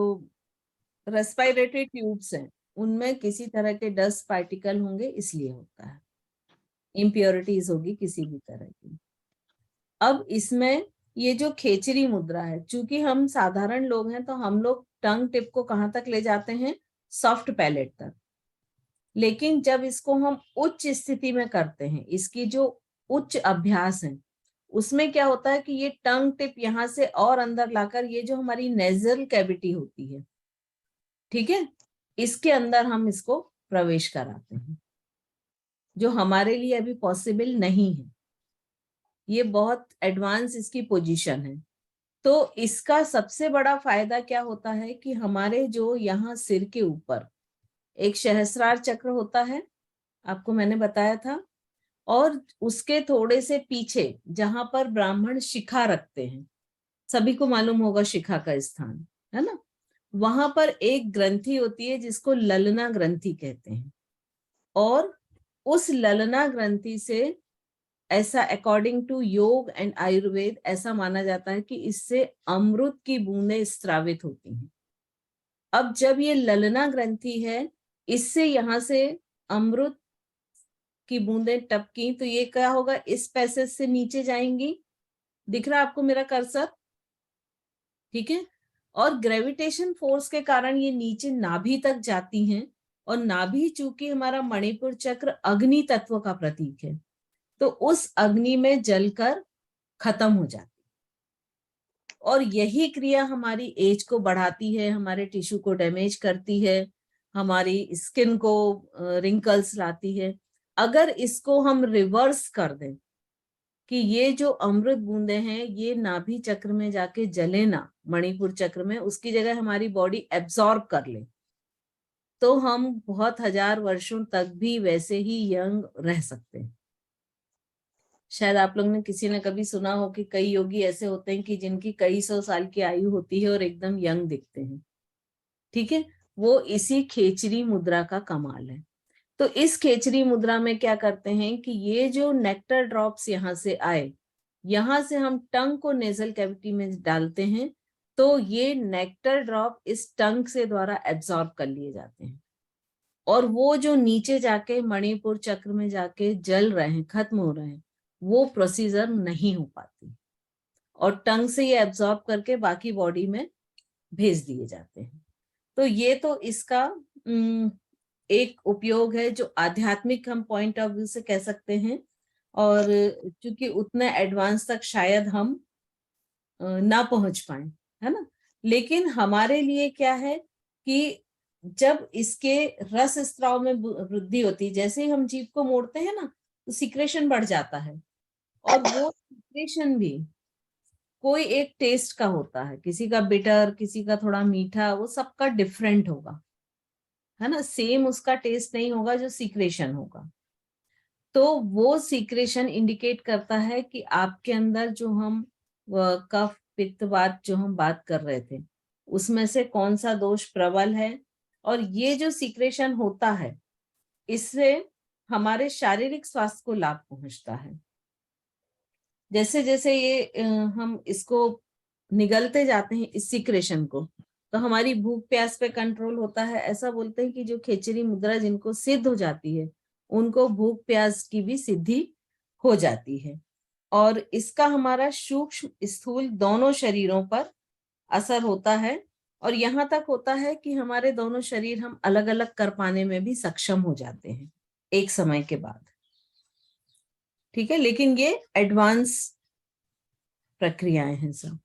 रेस्पिरेटरी ट्यूब्स हैं, उनमें किसी तरह के डस्ट पार्टिकल होंगे, इसलिए होता है। इम्प्योरिटीज होगी किसी भी तरह की। अब इसमें ये जो खेचरी मुद्रा है, चूंकि हम साधारण लोग हैं तो हम लोग टंग टिप को कहाँ तक ले जाते हैं, सॉफ्ट पैलेट तक। लेकिन जब इसको हम उच्च स्थिति में करते हैं, इसकी जो उच्च अभ्यास है, उसमें क्या होता है कि ये टंग टिप यहाँ से और अंदर लाकर ये जो हमारी नेजल कैविटी होती है, ठीक है, इसके अंदर हम इसको प्रवेश कराते हैं, जो हमारे लिए अभी पॉसिबल नहीं है। ये बहुत एडवांस इसकी पोजीशन है। तो इसका सबसे बड़ा फायदा क्या होता है कि हमारे जो यहाँ सिर के ऊपर एक सहस्रार चक्र होता है, आपको मैंने बताया था, और उसके थोड़े से पीछे जहां पर ब्राह्मण शिखा रखते हैं, सभी को मालूम होगा शिखा का स्थान, है ना, वहां पर एक ग्रंथि होती है जिसको ललना ग्रंथि कहते हैं। और उस ललना ग्रंथि से, ऐसा अकॉर्डिंग टू योग एंड आयुर्वेद, ऐसा माना जाता है कि इससे अमृत की बूंदें स्रावित होती हैं। अब जब ये ललना ग्रंथि है, इससे यहाँ से अमृत की बूंदें टपकी, तो ये क्या होगा, इस पैसेज से नीचे जाएंगी। दिख रहा है आपको मेरा कर्सर? ठीक है, और ग्रेविटेशन फोर्स के कारण ये नीचे नाभि तक जाती हैं, और नाभि चूंकि हमारा मणिपुर चक्र अग्नि तत्व का प्रतीक है, तो उस अग्नि में जलकर खत्म हो जाती, और यही क्रिया हमारी एज को बढ़ाती है, हमारे टिश्यू को डैमेज करती है, हमारी स्किन को रिंकल्स लाती है। अगर इसको हम रिवर्स कर दें कि ये जो अमृत बूंदे हैं ये नाभि चक्र में जाके जले ना, मणिपुर चक्र में, उसकी जगह हमारी बॉडी एब्जॉर्ब कर ले, तो हम बहुत हजार वर्षों तक भी वैसे ही यंग रह सकते हैं। शायद आप लोग ने किसी ने कभी सुना हो कि कई योगी ऐसे होते हैं कि जिनकी कई सौ साल की आयु होती है और एकदम यंग दिखते हैं। ठीक है, वो इसी खेचरी मुद्रा का कमाल है। तो इस खेचरी मुद्रा में क्या करते हैं कि ये जो नेक्टर ड्रॉप्स यहाँ से आए, यहाँ से हम टंग को नेजल कैविटी में डालते हैं, तो ये नेक्टर ड्रॉप इस टंग से द्वारा एब्जॉर्ब कर लिए जाते हैं, और वो जो नीचे जाके मणिपुर चक्र में जाके जल रहे हैं, खत्म हो रहे हैं, वो प्रोसीजर नहीं हो पाती, और टंग से ये एब्जॉर्ब करके बाकी बॉडी में भेज दिए जाते हैं। तो ये तो इसका एक उपयोग है जो आध्यात्मिक हम पॉइंट ऑफ व्यू से कह सकते हैं, और क्योंकि उतने एडवांस तक शायद हम ना पहुंच पाए, है ना, लेकिन हमारे लिए क्या है कि जब इसके रस स्त्राव में वृद्धि होती है, जैसे ही हम जीभ को मोड़ते हैं ना, तो सिक्रेशन बढ़ जाता है, और वो सिक्रेशन भी कोई एक टेस्ट का होता है, किसी का बिटर, किसी का थोड़ा मीठा, वो सबका डिफरेंट होगा, है ना, सेम उसका टेस्ट नहीं होगा जो सीक्रेशन होगा। तो वो सीक्रेशन इंडिकेट करता है कि आपके अंदर जो हम कफ पित्त वात जो हम बात कर रहे थे, उसमें से कौन सा दोष प्रबल है, और ये जो सीक्रेशन होता है इससे हमारे शारीरिक स्वास्थ्य को लाभ पहुंचता है। जैसे जैसे ये हम इसको निगलते जाते हैं इस सीक्रेशन को, तो हमारी भूख प्यास पे कंट्रोल होता है। ऐसा बोलते हैं कि जो खेचरी मुद्रा जिनको सिद्ध हो जाती है उनको भूख प्यास की भी सिद्धि हो जाती है, और इसका हमारा सूक्ष्म स्थूल दोनों शरीरों पर असर होता है, और यहाँ तक होता है कि हमारे दोनों शरीर हम अलग अलग कर पाने में भी सक्षम हो जाते हैं एक समय के बाद। ठीक है, लेकिन ये एडवांस प्रक्रियाएं हैं सब।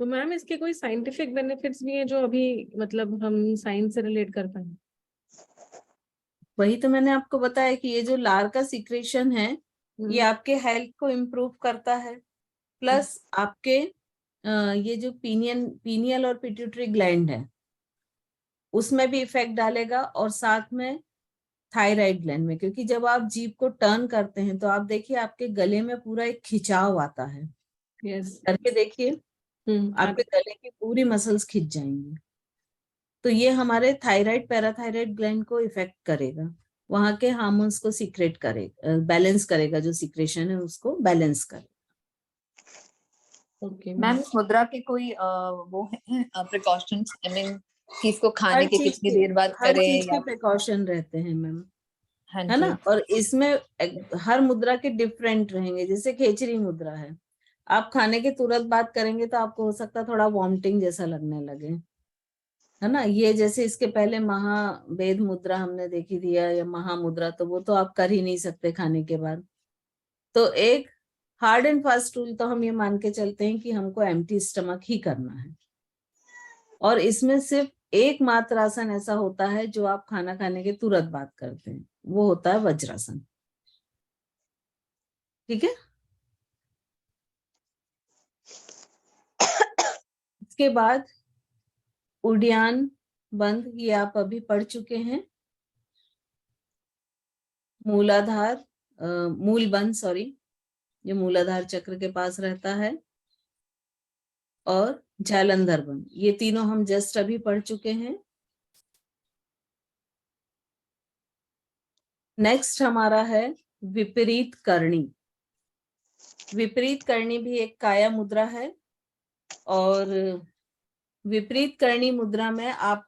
तो मैम इसके कोई साइंटिफिक बेनिफिट्स भी हैं जो अभी मतलब हम साइंस से रिलेट कर पाए? वही तो मैंने आपको बताया कि ये जो लार का सीक्रेशन है ये आपके हेल्थ को इम्प्रूव करता है, प्लस आपके ये जो पीनियल और पिट्यूटरी ग्लैंड है उसमें भी इफेक्ट डालेगा, और साथ में थायराइड ग्लैंड में, क्योंकि जब आप जीभ को टर्न करते हैं तो आप देखिए आपके गले में पूरा एक खिंचाव आता है। यस, करके देखिए, आपके गले की पूरी मसल्स खिंच जाएंगी। तो ये हमारे थायराइड पैराथायराइड ग्लैंड को इफेक्ट करेगा, वहां के हार्मोन्स को सीक्रेट करेगा, बैलेंस करेगा, जो सीक्रेशन है उसको बैलेंस करेगा। ओके मैम इस मुद्रा के कोई वो है प्रिकॉशंस, आई मीन कि इसको खाने के कितनी देर बाद हर करें चीज के या? प्रिकॉशन रहते हैं मैम, हाँ है ना। जी। और इसमें हर मुद्रा के डिफरेंट रहेंगे। जैसे खेचरी मुद्रा है, आप खाने के तुरंत बाद करेंगे तो आपको हो सकता है थोड़ा वॉमिटिंग जैसा लगने लगे, है ना। ये जैसे इसके पहले महावेद मुद्रा हमने देखी थी या महामुद्रा, तो वो तो आप कर ही नहीं सकते खाने के बाद। तो एक हार्ड एंड फास्ट रूल तो हम ये मान के चलते हैं कि हमको एम्प्टी स्टमक ही करना है, और इसमें सिर्फ एकमात्र आसन ऐसा होता है जो आप खाना खाने के तुरंत बाद करते हैं, वो होता है वज्रासन। ठीक है, इसके बाद उड्डयन बंद, ये आप अभी पढ़ चुके हैं। मूलाधार मूल बंद, सॉरी, ये मूलाधार चक्र के पास रहता है, और जालंधर बंद, ये तीनों हम जस्ट अभी पढ़ चुके हैं। नेक्स्ट हमारा है विपरीत करणी। विपरीत करणी भी एक काया मुद्रा है, और विपरीत करणी मुद्रा में आप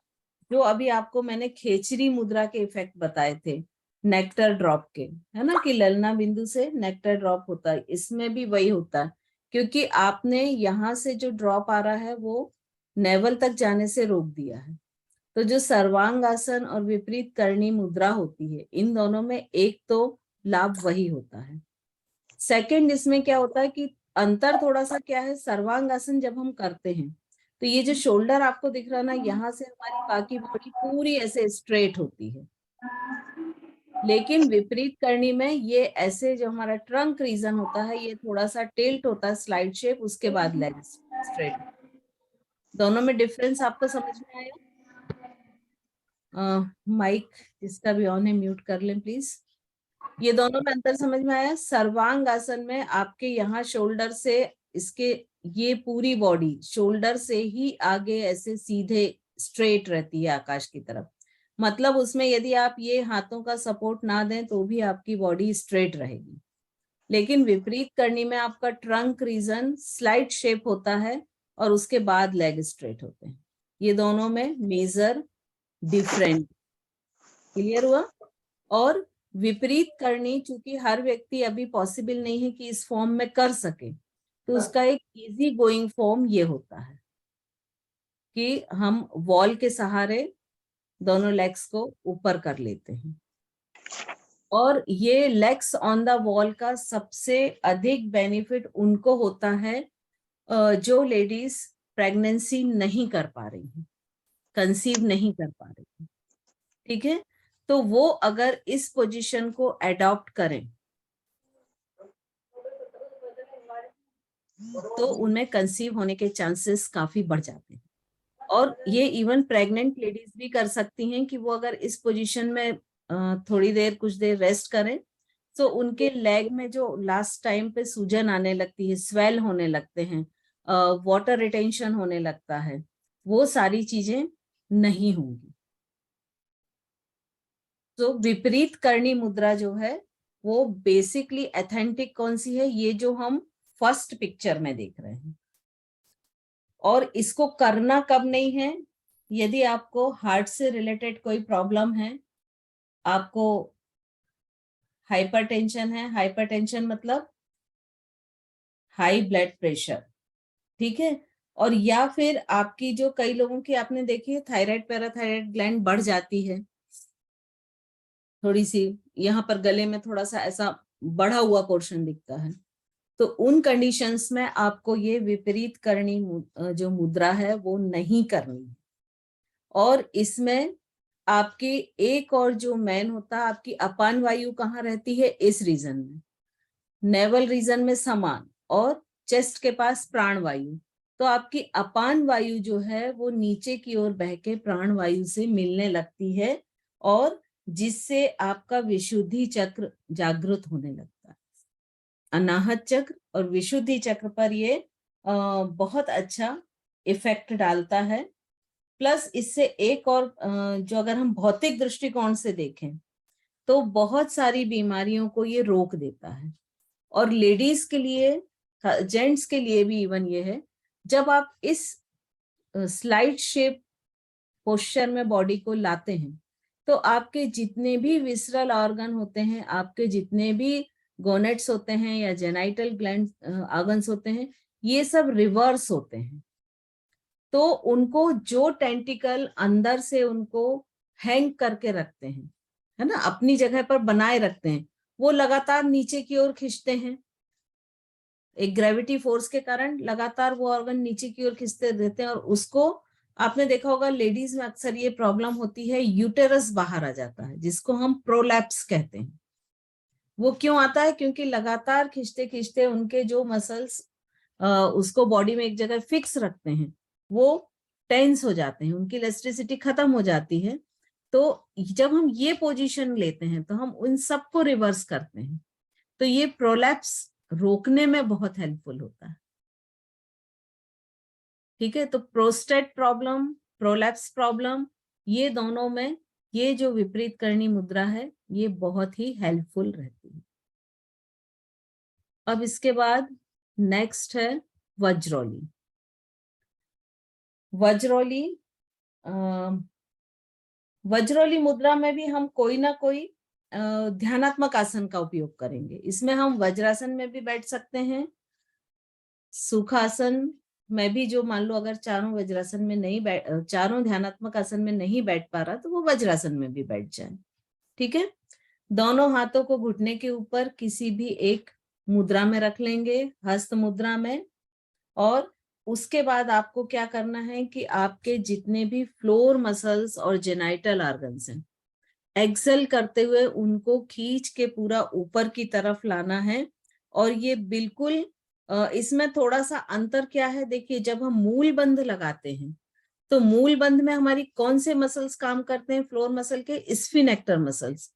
जो अभी आपको मैंने खेचरी मुद्रा के इफेक्ट बताए थे नेक्टर ड्रॉप के, है ना, कि ललना बिंदु से नेक्टर ड्रॉप होता है, इसमें भी वही होता है, क्योंकि आपने यहाँ से जो ड्रॉप आ रहा है वो नेवल तक जाने से रोक दिया है। तो जो सर्वांगासन और विपरीत करणी मुद्रा होती है, इन दोनों में एक तो लाभ वही होता है। सेकंड, इसमें क्या होता है कि अंतर थोड़ा सा क्या है, सर्वांगासन जब हम करते हैं तो ये जो शोल्डर आपको दिख रहा है ना, यहाँ से हमारी बाकी बॉडी पूरी ऐसे स्ट्रेट होती है, लेकिन विपरीत करनी में ये ऐसे जो हमारा ट्रंक रीजन होता है ये थोड़ा सा टिल्ट होता है, स्लाइड शेप, उसके बाद लेग स्ट्रेट। दोनों में डिफरेंस आपको समझ में आया? माइक जिसका भी ऑन है म्यूट कर लें प्लीज। ये दोनों में अंतर समझ में आया? सर्वांग आसन में आपके यहाँ शोल्डर से इसके ये पूरी बॉडी शोल्डर से ही आगे ऐसे सीधे स्ट्रेट रहती है आकाश की तरफ, मतलब उसमें यदि आप ये हाथों का सपोर्ट ना दें तो भी आपकी बॉडी स्ट्रेट रहेगी। लेकिन विपरीत करनी में आपका ट्रंक रीजन स्लाइड शेप होता है और उसके बाद लेग स्ट्रेट होते हैं। ये दोनों में मेजर डिफरेंट, क्लियर हुआ? और विपरीत करनी चूंकि हर व्यक्ति अभी पॉसिबल नहीं है कि इस फॉर्म में कर सके, तो उसका एक इजी गोइंग फॉर्म ये होता है कि हम वॉल के सहारे दोनों लेग्स को ऊपर कर लेते हैं, और ये लेग्स ऑन द वॉल का सबसे अधिक बेनिफिट उनको होता है जो लेडीज प्रेगनेंसी नहीं कर पा रही हैं, कंसीव नहीं कर पा रही हैं। ठीक है, तो वो अगर इस पोजीशन को एडॉप्ट करें तो उनमें कंसीव होने के चांसेस काफी बढ़ जाते हैं। और ये इवन प्रेग्नेंट लेडीज भी कर सकती हैं कि वो अगर इस पोजीशन में थोड़ी देर कुछ देर रेस्ट करें तो उनके लेग में जो लास्ट टाइम पे सूजन आने लगती है, स्वेल होने लगते हैं, वाटर रिटेंशन होने लगता है, वो सारी चीजें नहीं होंगी। तो विपरीत करणी मुद्रा जो है वो बेसिकली ऑथेंटिक कौन सी है, ये जो हम फर्स्ट पिक्चर में देख रहे हैं। और इसको करना कब नहीं है, यदि आपको हार्ट से रिलेटेड कोई प्रॉब्लम है, आपको हाइपरटेंशन है, हाइपरटेंशन मतलब हाई ब्लड प्रेशर, ठीक है, और या फिर आपकी जो कई लोगों की आपने देखी है थायराइड पैराथायराइड ग्लैंड बढ़ जाती है थोड़ी सी, यहाँ पर गले में थोड़ा सा ऐसा बढ़ा हुआ पोर्शन दिखता है, तो उन कंडीशंस में आपको ये विपरीत करणी जो मुद्रा है वो नहीं करनी है। और इसमें आपकी एक और जो मेन होता है, आपकी अपान वायु कहाँ रहती है, इस रीजन में, नेवल रीजन में समान और चेस्ट के पास प्राण वायु। तो आपकी अपान वायु जो है वो नीचे की ओर बह के प्राण वायु से मिलने लगती है और जिससे आपका विशुद्धि चक्र जागृत होने लगता है। अनाहत चक्र और विशुद्धि चक्र पर ये बहुत अच्छा इफेक्ट डालता है। प्लस इससे एक और जो अगर हम भौतिक दृष्टिकोण से देखें तो बहुत सारी बीमारियों को ये रोक देता है। और लेडीज के लिए, जेंट्स के लिए भी इवन ये है, जब आप इस स्लाइड शेप पोस्चर में बॉडी को लाते हैं तो आपके जितने भी विसरल ऑर्गन होते हैं, आपके जितने भी गोनेट्स होते हैं या जेनाइटल ग्लैंड ऑर्गन्स होते हैं, ये सब रिवर्स होते हैं। तो उनको जो टेंटिकल अंदर से उनको हैंग करके रखते हैं, है ना, अपनी जगह पर बनाए रखते हैं, वो लगातार नीचे की ओर खींचते हैं। एक ग्रेविटी फोर्स के कारण लगातार वो ऑर्गन नीचे की ओर खींचते रहते हैं और उसको आपने देखा होगा लेडीज में अक्सर ये प्रॉब्लम होती है, यूटेरस बाहर आ जाता है जिसको हम प्रोलैप्स कहते हैं। वो क्यों आता है, क्योंकि लगातार खींचते खींचते उनके जो मसल्स उसको बॉडी में एक जगह फिक्स रखते हैं वो टेंस हो जाते हैं, उनकी इलास्टिसिटी खत्म हो जाती है। तो जब हम ये पोजीशन लेते हैं तो हम उन सबको रिवर्स करते हैं, तो ये प्रोलैप्स रोकने में बहुत हेल्पफुल होता है। ठीक है, तो प्रोस्टेट प्रॉब्लम, प्रोलैप्स प्रॉब्लम, ये दोनों में ये जो विपरीत करणी मुद्रा है ये बहुत ही हेल्पफुल रहती है। अब इसके बाद नेक्स्ट है वज्रोली। वज्रोली वज्रोली मुद्रा में भी हम कोई ना कोई ध्यानात्मक आसन का उपयोग करेंगे। इसमें हम वज्रासन में भी बैठ सकते हैं, सुखासन में भी, जो मान लो अगर चारों वज्रासन में नहीं चारों ध्यानात्मक आसन में नहीं बैठ पा रहा तो वो वज्रासन में भी बैठ जाए। ठीक है, दोनों हाथों को घुटने के ऊपर किसी भी एक मुद्रा में रख लेंगे, हस्त मुद्रा में। और उसके बाद आपको क्या करना है कि आपके जितने भी फ्लोर मसल्स और जेनाइटल ऑर्गन्स हैं, एक्सेल करते हुए उनको खींच के पूरा ऊपर की तरफ लाना है। और ये बिल्कुल इसमें थोड़ा सा अंतर क्या है, देखिए जब हम मूल बंध लगाते हैं तो मूल बंध में हमारी कौन से मसल्स काम करते हैं, फ्लोर मसल के स्फिनेक्टर मसल्स,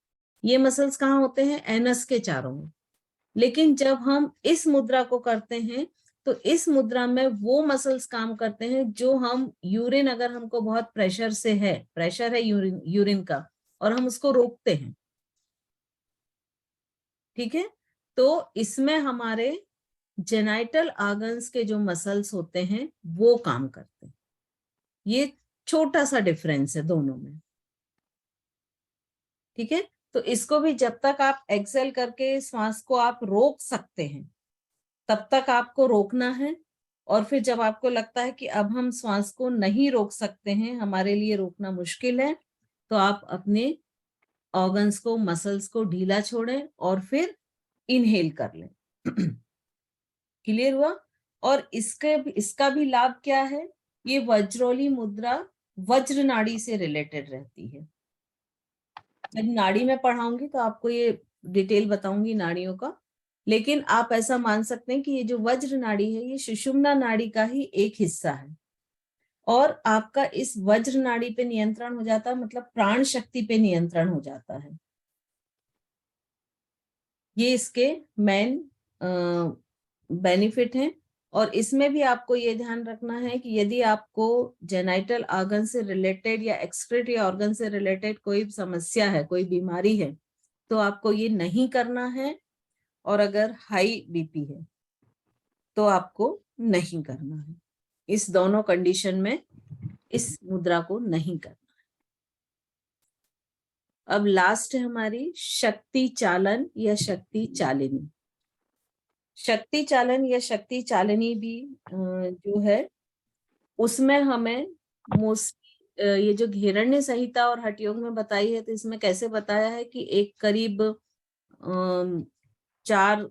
ये मसल्स कहाँ होते हैं, एनस के चारों में। लेकिन जब हम इस मुद्रा को करते हैं तो इस मुद्रा में वो मसल्स काम करते हैं जो हम यूरिन, अगर हमको बहुत प्रेशर से है, प्रेशर है यूरिन का और हम उसको रोकते हैं, ठीक है, तो इसमें हमारे जेनाइटल ऑर्गन्स के जो मसल्स होते हैं वो काम करते हैं। ये छोटा सा डिफरेंस है दोनों में। ठीक है, तो इसको भी जब तक आप एक्सेल करके श्वास को आप रोक सकते हैं तब तक आपको रोकना है। और फिर जब आपको लगता है कि अब हम श्वास को नहीं रोक सकते हैं, हमारे लिए रोकना मुश्किल है, तो आप अपने ऑर्गन्स को, मसल्स को ढीला छोड़ें और फिर इनहेल कर लें। क्लियर हुआ? और इसका भी लाभ क्या है, ये वज्रोली मुद्रा वज्र नाड़ी से रिलेटेड रहती है। जब नाड़ी में पढ़ाऊंगी तो आपको ये डिटेल बताऊंगी नाड़ियों का, लेकिन आप ऐसा मान सकते हैं कि ये जो वज्र नाड़ी है ये सुषुम्ना नाड़ी का ही एक हिस्सा है। और आपका इस वज्र नाड़ी पे नियंत्रण हो जाता है, मतलब प्राण शक्ति पे नियंत्रण हो जाता है। ये इसके मेन बेनिफिट हैं। और इसमें भी आपको ये ध्यान रखना है कि यदि आपको जेनाइटल ऑर्गन से रिलेटेड या एक्सक्रीटरी ऑर्गन से रिलेटेड कोई समस्या है, कोई बीमारी है, तो आपको ये नहीं करना है। और अगर हाई बीपी है तो आपको नहीं करना है। इस दोनों कंडीशन में इस मुद्रा को नहीं करना है। अब लास्ट है हमारी शक्ति चालन या शक्ति चालिनी। शक्ति चालन या शक्ति चालिनी भी जो है उसमें हमें मोस्टली ये जो घेरण्य संहिता और हठ योग में बताई है, तो इसमें कैसे बताया है कि एक करीब 4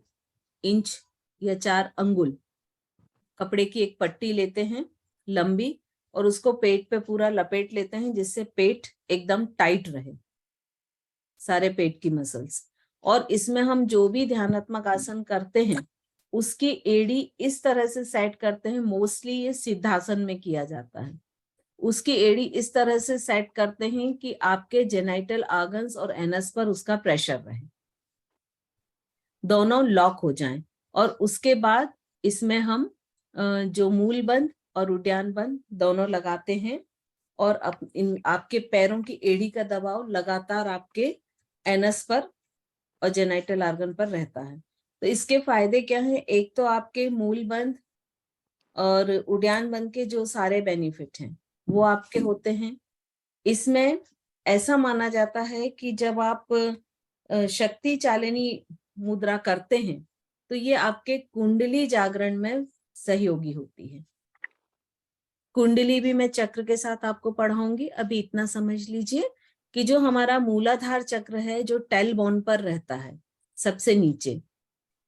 इंच या 4 अंगुल कपड़े की एक पट्टी लेते हैं लंबी, और उसको पेट पे पूरा लपेट लेते हैं, जिससे पेट एकदम टाइट रहे, सारे पेट की मसल्स। और इसमें हम जो भी ध्यानात्मक आसन करते हैं उसकी एड़ी इस तरह से सेट करते हैं, मोस्टली ये सिद्धासन में किया जाता है। उसकी एड़ी इस तरह से सेट करते हैं कि आपके जेनाइटल ऑर्गन्स और एनस पर उसका प्रेशर रहे, दोनों लॉक हो जाएं। और उसके बाद इसमें हम जो मूल बंद और उड्डयन बंद दोनों लगाते हैं, और आपके पैरों की एड़ी का दबाव लगातार आपके एनस पर और जेनाइटल ऑर्गन पर रहता है। तो इसके फायदे क्या हैं? एक तो आपके मूल बंद और उड्डयन बंद के जो सारे बेनिफिट हैं वो आपके होते हैं। इसमें ऐसा माना जाता है कि जब आप शक्ति चालिनी मुद्रा करते हैं तो ये आपके कुंडली जागरण में सहयोगी होती है। कुंडली भी मैं चक्र के साथ आपको पढ़ाऊंगी। अभी इतना समझ लीजिए कि जो हमारा मूलाधार चक्र है, जो टेल बोन पर रहता है सबसे नीचे,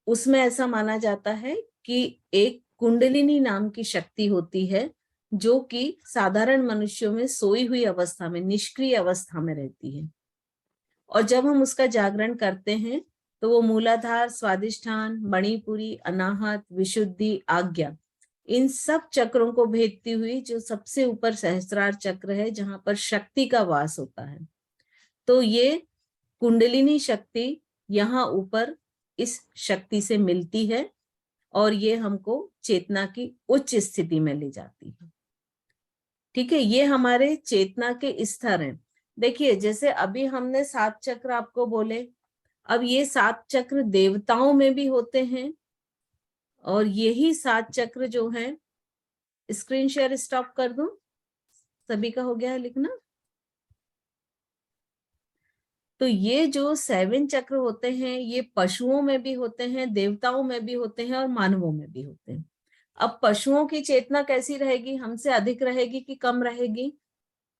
उसमें ऐसा माना जाता है कि एक कुंडलिनी नाम की शक्ति होती है जो कि साधारण मनुष्यों में सोई हुई अवस्था में, निष्क्रिय अवस्था में रहती है। और जब हम उसका जागरण करते हैं तो वो मूलाधार, स्वादिष्ठान, मणिपुरी, अनाहत, विशुद्धि, आज्ञा, इन सब चक्रों को भेदती हुई जो सबसे ऊपर सहस्त्रार चक्र है, जहां पर शक्ति का वास होता है, तो ये कुंडलिनी शक्ति यहाँ ऊपर इस शक्ति से मिलती है और ये हमको चेतना की उच्च स्थिति में ले जाती है। ठीक है, ये हमारे चेतना के स्तर हैं। देखिए, जैसे अभी हमने 7 चक्र आपको बोले, अब ये 7 चक्र देवताओं में भी होते हैं, और यही 7 चक्र जो हैं, स्क्रीन शेयर स्टॉप कर दूं? सभी का हो गया है लिखना? तो ये जो 7 चक्र होते हैं ये पशुओं में भी होते हैं, देवताओं में भी होते हैं और मानवों में भी होते हैं। अब पशुओं की चेतना कैसी रहेगी? हमसे अधिक रहेगी कि कम रहेगी?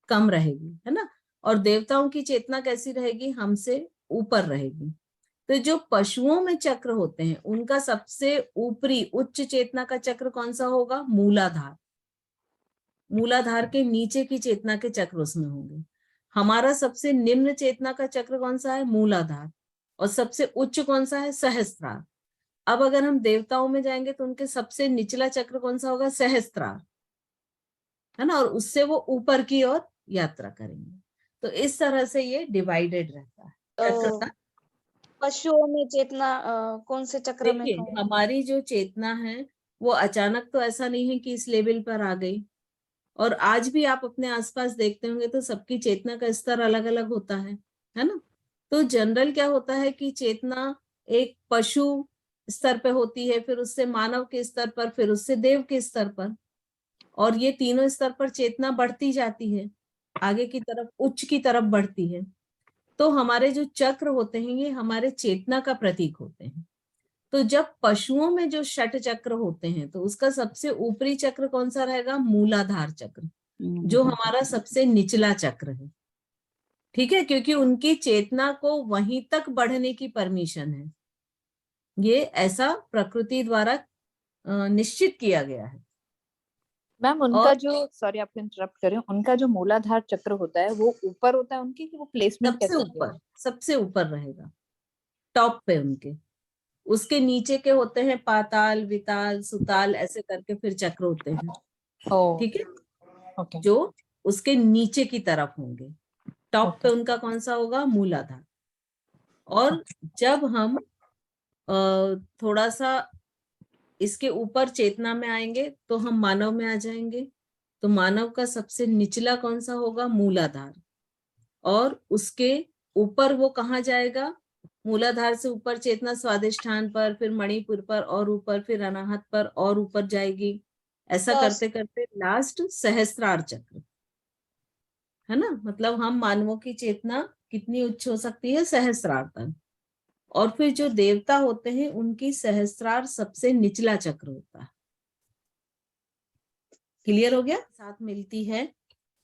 कम रहेगी, है ना। और देवताओं की चेतना कैसी रहेगी? हमसे ऊपर रहेगी। तो जो पशुओं में चक्र होते हैं उनका सबसे ऊपरी उच्च चेतना का चक्र कौन सा होगा? मूलाधार। मूलाधार के नीचे की चेतना के चक्र उसमें होंगे। हमारा सबसे निम्न चेतना का चक्र कौन सा है? मूलाधार। और सबसे उच्च कौन सा है? सहस्त्रार। अब अगर हम देवताओं में जाएंगे तो उनके सबसे निचला चक्र कौन सा होगा? सहस्त्रार, है ना। और उससे वो ऊपर की ओर यात्रा करेंगे। तो इस तरह से ये डिवाइडेड रहता है चक्र का। पशुओं में चेतना कौन से चक्र में देखिए, कहूँ? हमारी जो चेतना है वो अचानक तो ऐसा नहीं है कि इस लेवल पर आ गई। और आज भी आप अपने आसपास देखते होंगे तो सबकी चेतना का स्तर अलग अलग होता है ना। तो जनरल क्या होता है कि चेतना एक पशु स्तर पे होती है, फिर उससे मानव के स्तर पर, फिर उससे देव के स्तर पर, और ये तीनों स्तर पर चेतना बढ़ती जाती है, आगे की तरफ उच्च की तरफ बढ़ती है। तो हमारे जो चक्र होते हैं ये हमारे चेतना का प्रतीक होते हैं। तो जब पशुओं में जो षट चक्र होते हैं तो उसका सबसे ऊपरी चक्र कौन सा रहेगा? मूलाधार चक्र, जो हमारा सबसे निचला चक्र है। ठीक है, क्योंकि उनकी चेतना को वहीं तक बढ़ने की परमिशन है। ये ऐसा प्रकृति द्वारा निश्चित किया गया है। मैम उनका जो, सॉरी आपको इंटरप्ट कर रही हूँ, उनका जो मूलाधार चक्र होता है वो ऊपर होता है उनकी, कि वो प्लेसमेंट सबसे कैसे ऊपर, सबसे ऊपर रहेगा, टॉप पे उनके। उसके नीचे के होते हैं पाताल, विताल, सुताल, ऐसे करके फिर चक्र होते हैं। ठीक है, ओके। जो उसके नीचे की तरफ होंगे। टॉप पे उनका कौन सा होगा? मूलाधार। और जब हम थोड़ा सा इसके ऊपर चेतना में आएंगे तो हम मानव में आ जाएंगे। तो मानव का सबसे निचला कौन सा होगा? मूलाधार। और उसके ऊपर वो कहाँ जाएगा? मूलाधार से ऊपर चेतना स्वादिष्ठान पर, फिर मणिपुर पर, और ऊपर फिर अनाहत पर, और ऊपर जाएगी। ऐसा तो करते करते लास्ट सहस्त्रार चक्र, है ना। मतलब हम मानवों की चेतना कितनी उच्च हो सकती है? सहस्त्रार तक। और फिर जो देवता होते हैं उनकी सहस्त्रार सबसे निचला चक्र होता है। क्लियर हो गया? साथ मिलती है,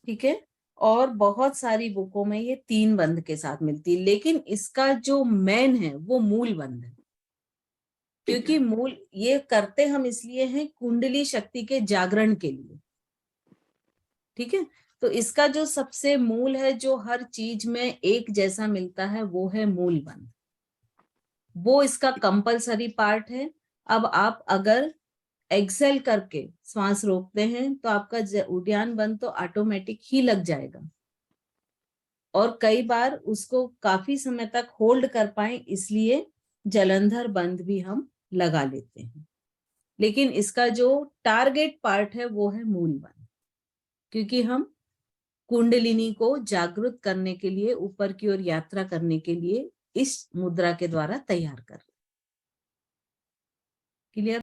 ठीक है। और बहुत सारी बुकों में ये 3 बंध के साथ मिलती है, लेकिन इसका जो मेन है वो मूल बंध है। क्योंकि मूल ये करते हम इसलिए हैं कुंडली शक्ति के जागरण के लिए, ठीक है। तो इसका जो सबसे मूल है, जो हर चीज में एक जैसा मिलता है, वो है मूल बंध। वो इसका कंपलसरी पार्ट है। अब आप अगर एक्सेल करके श्वास रोकते हैं तो आपका उद्यान बंध तो ऑटोमेटिक ही लग जाएगा। और कई बार उसको काफी समय तक होल्ड कर पाए इसलिए जलंधर बंध भी हम लगा लेते हैं। लेकिन इसका जो टारगेट पार्ट है वो है मूल बंध, क्योंकि हम कुंडलिनी को जागृत करने के लिए, ऊपर की ओर यात्रा करने के लिए इस मुद्रा के द्वारा तैयार कर। क्लियर?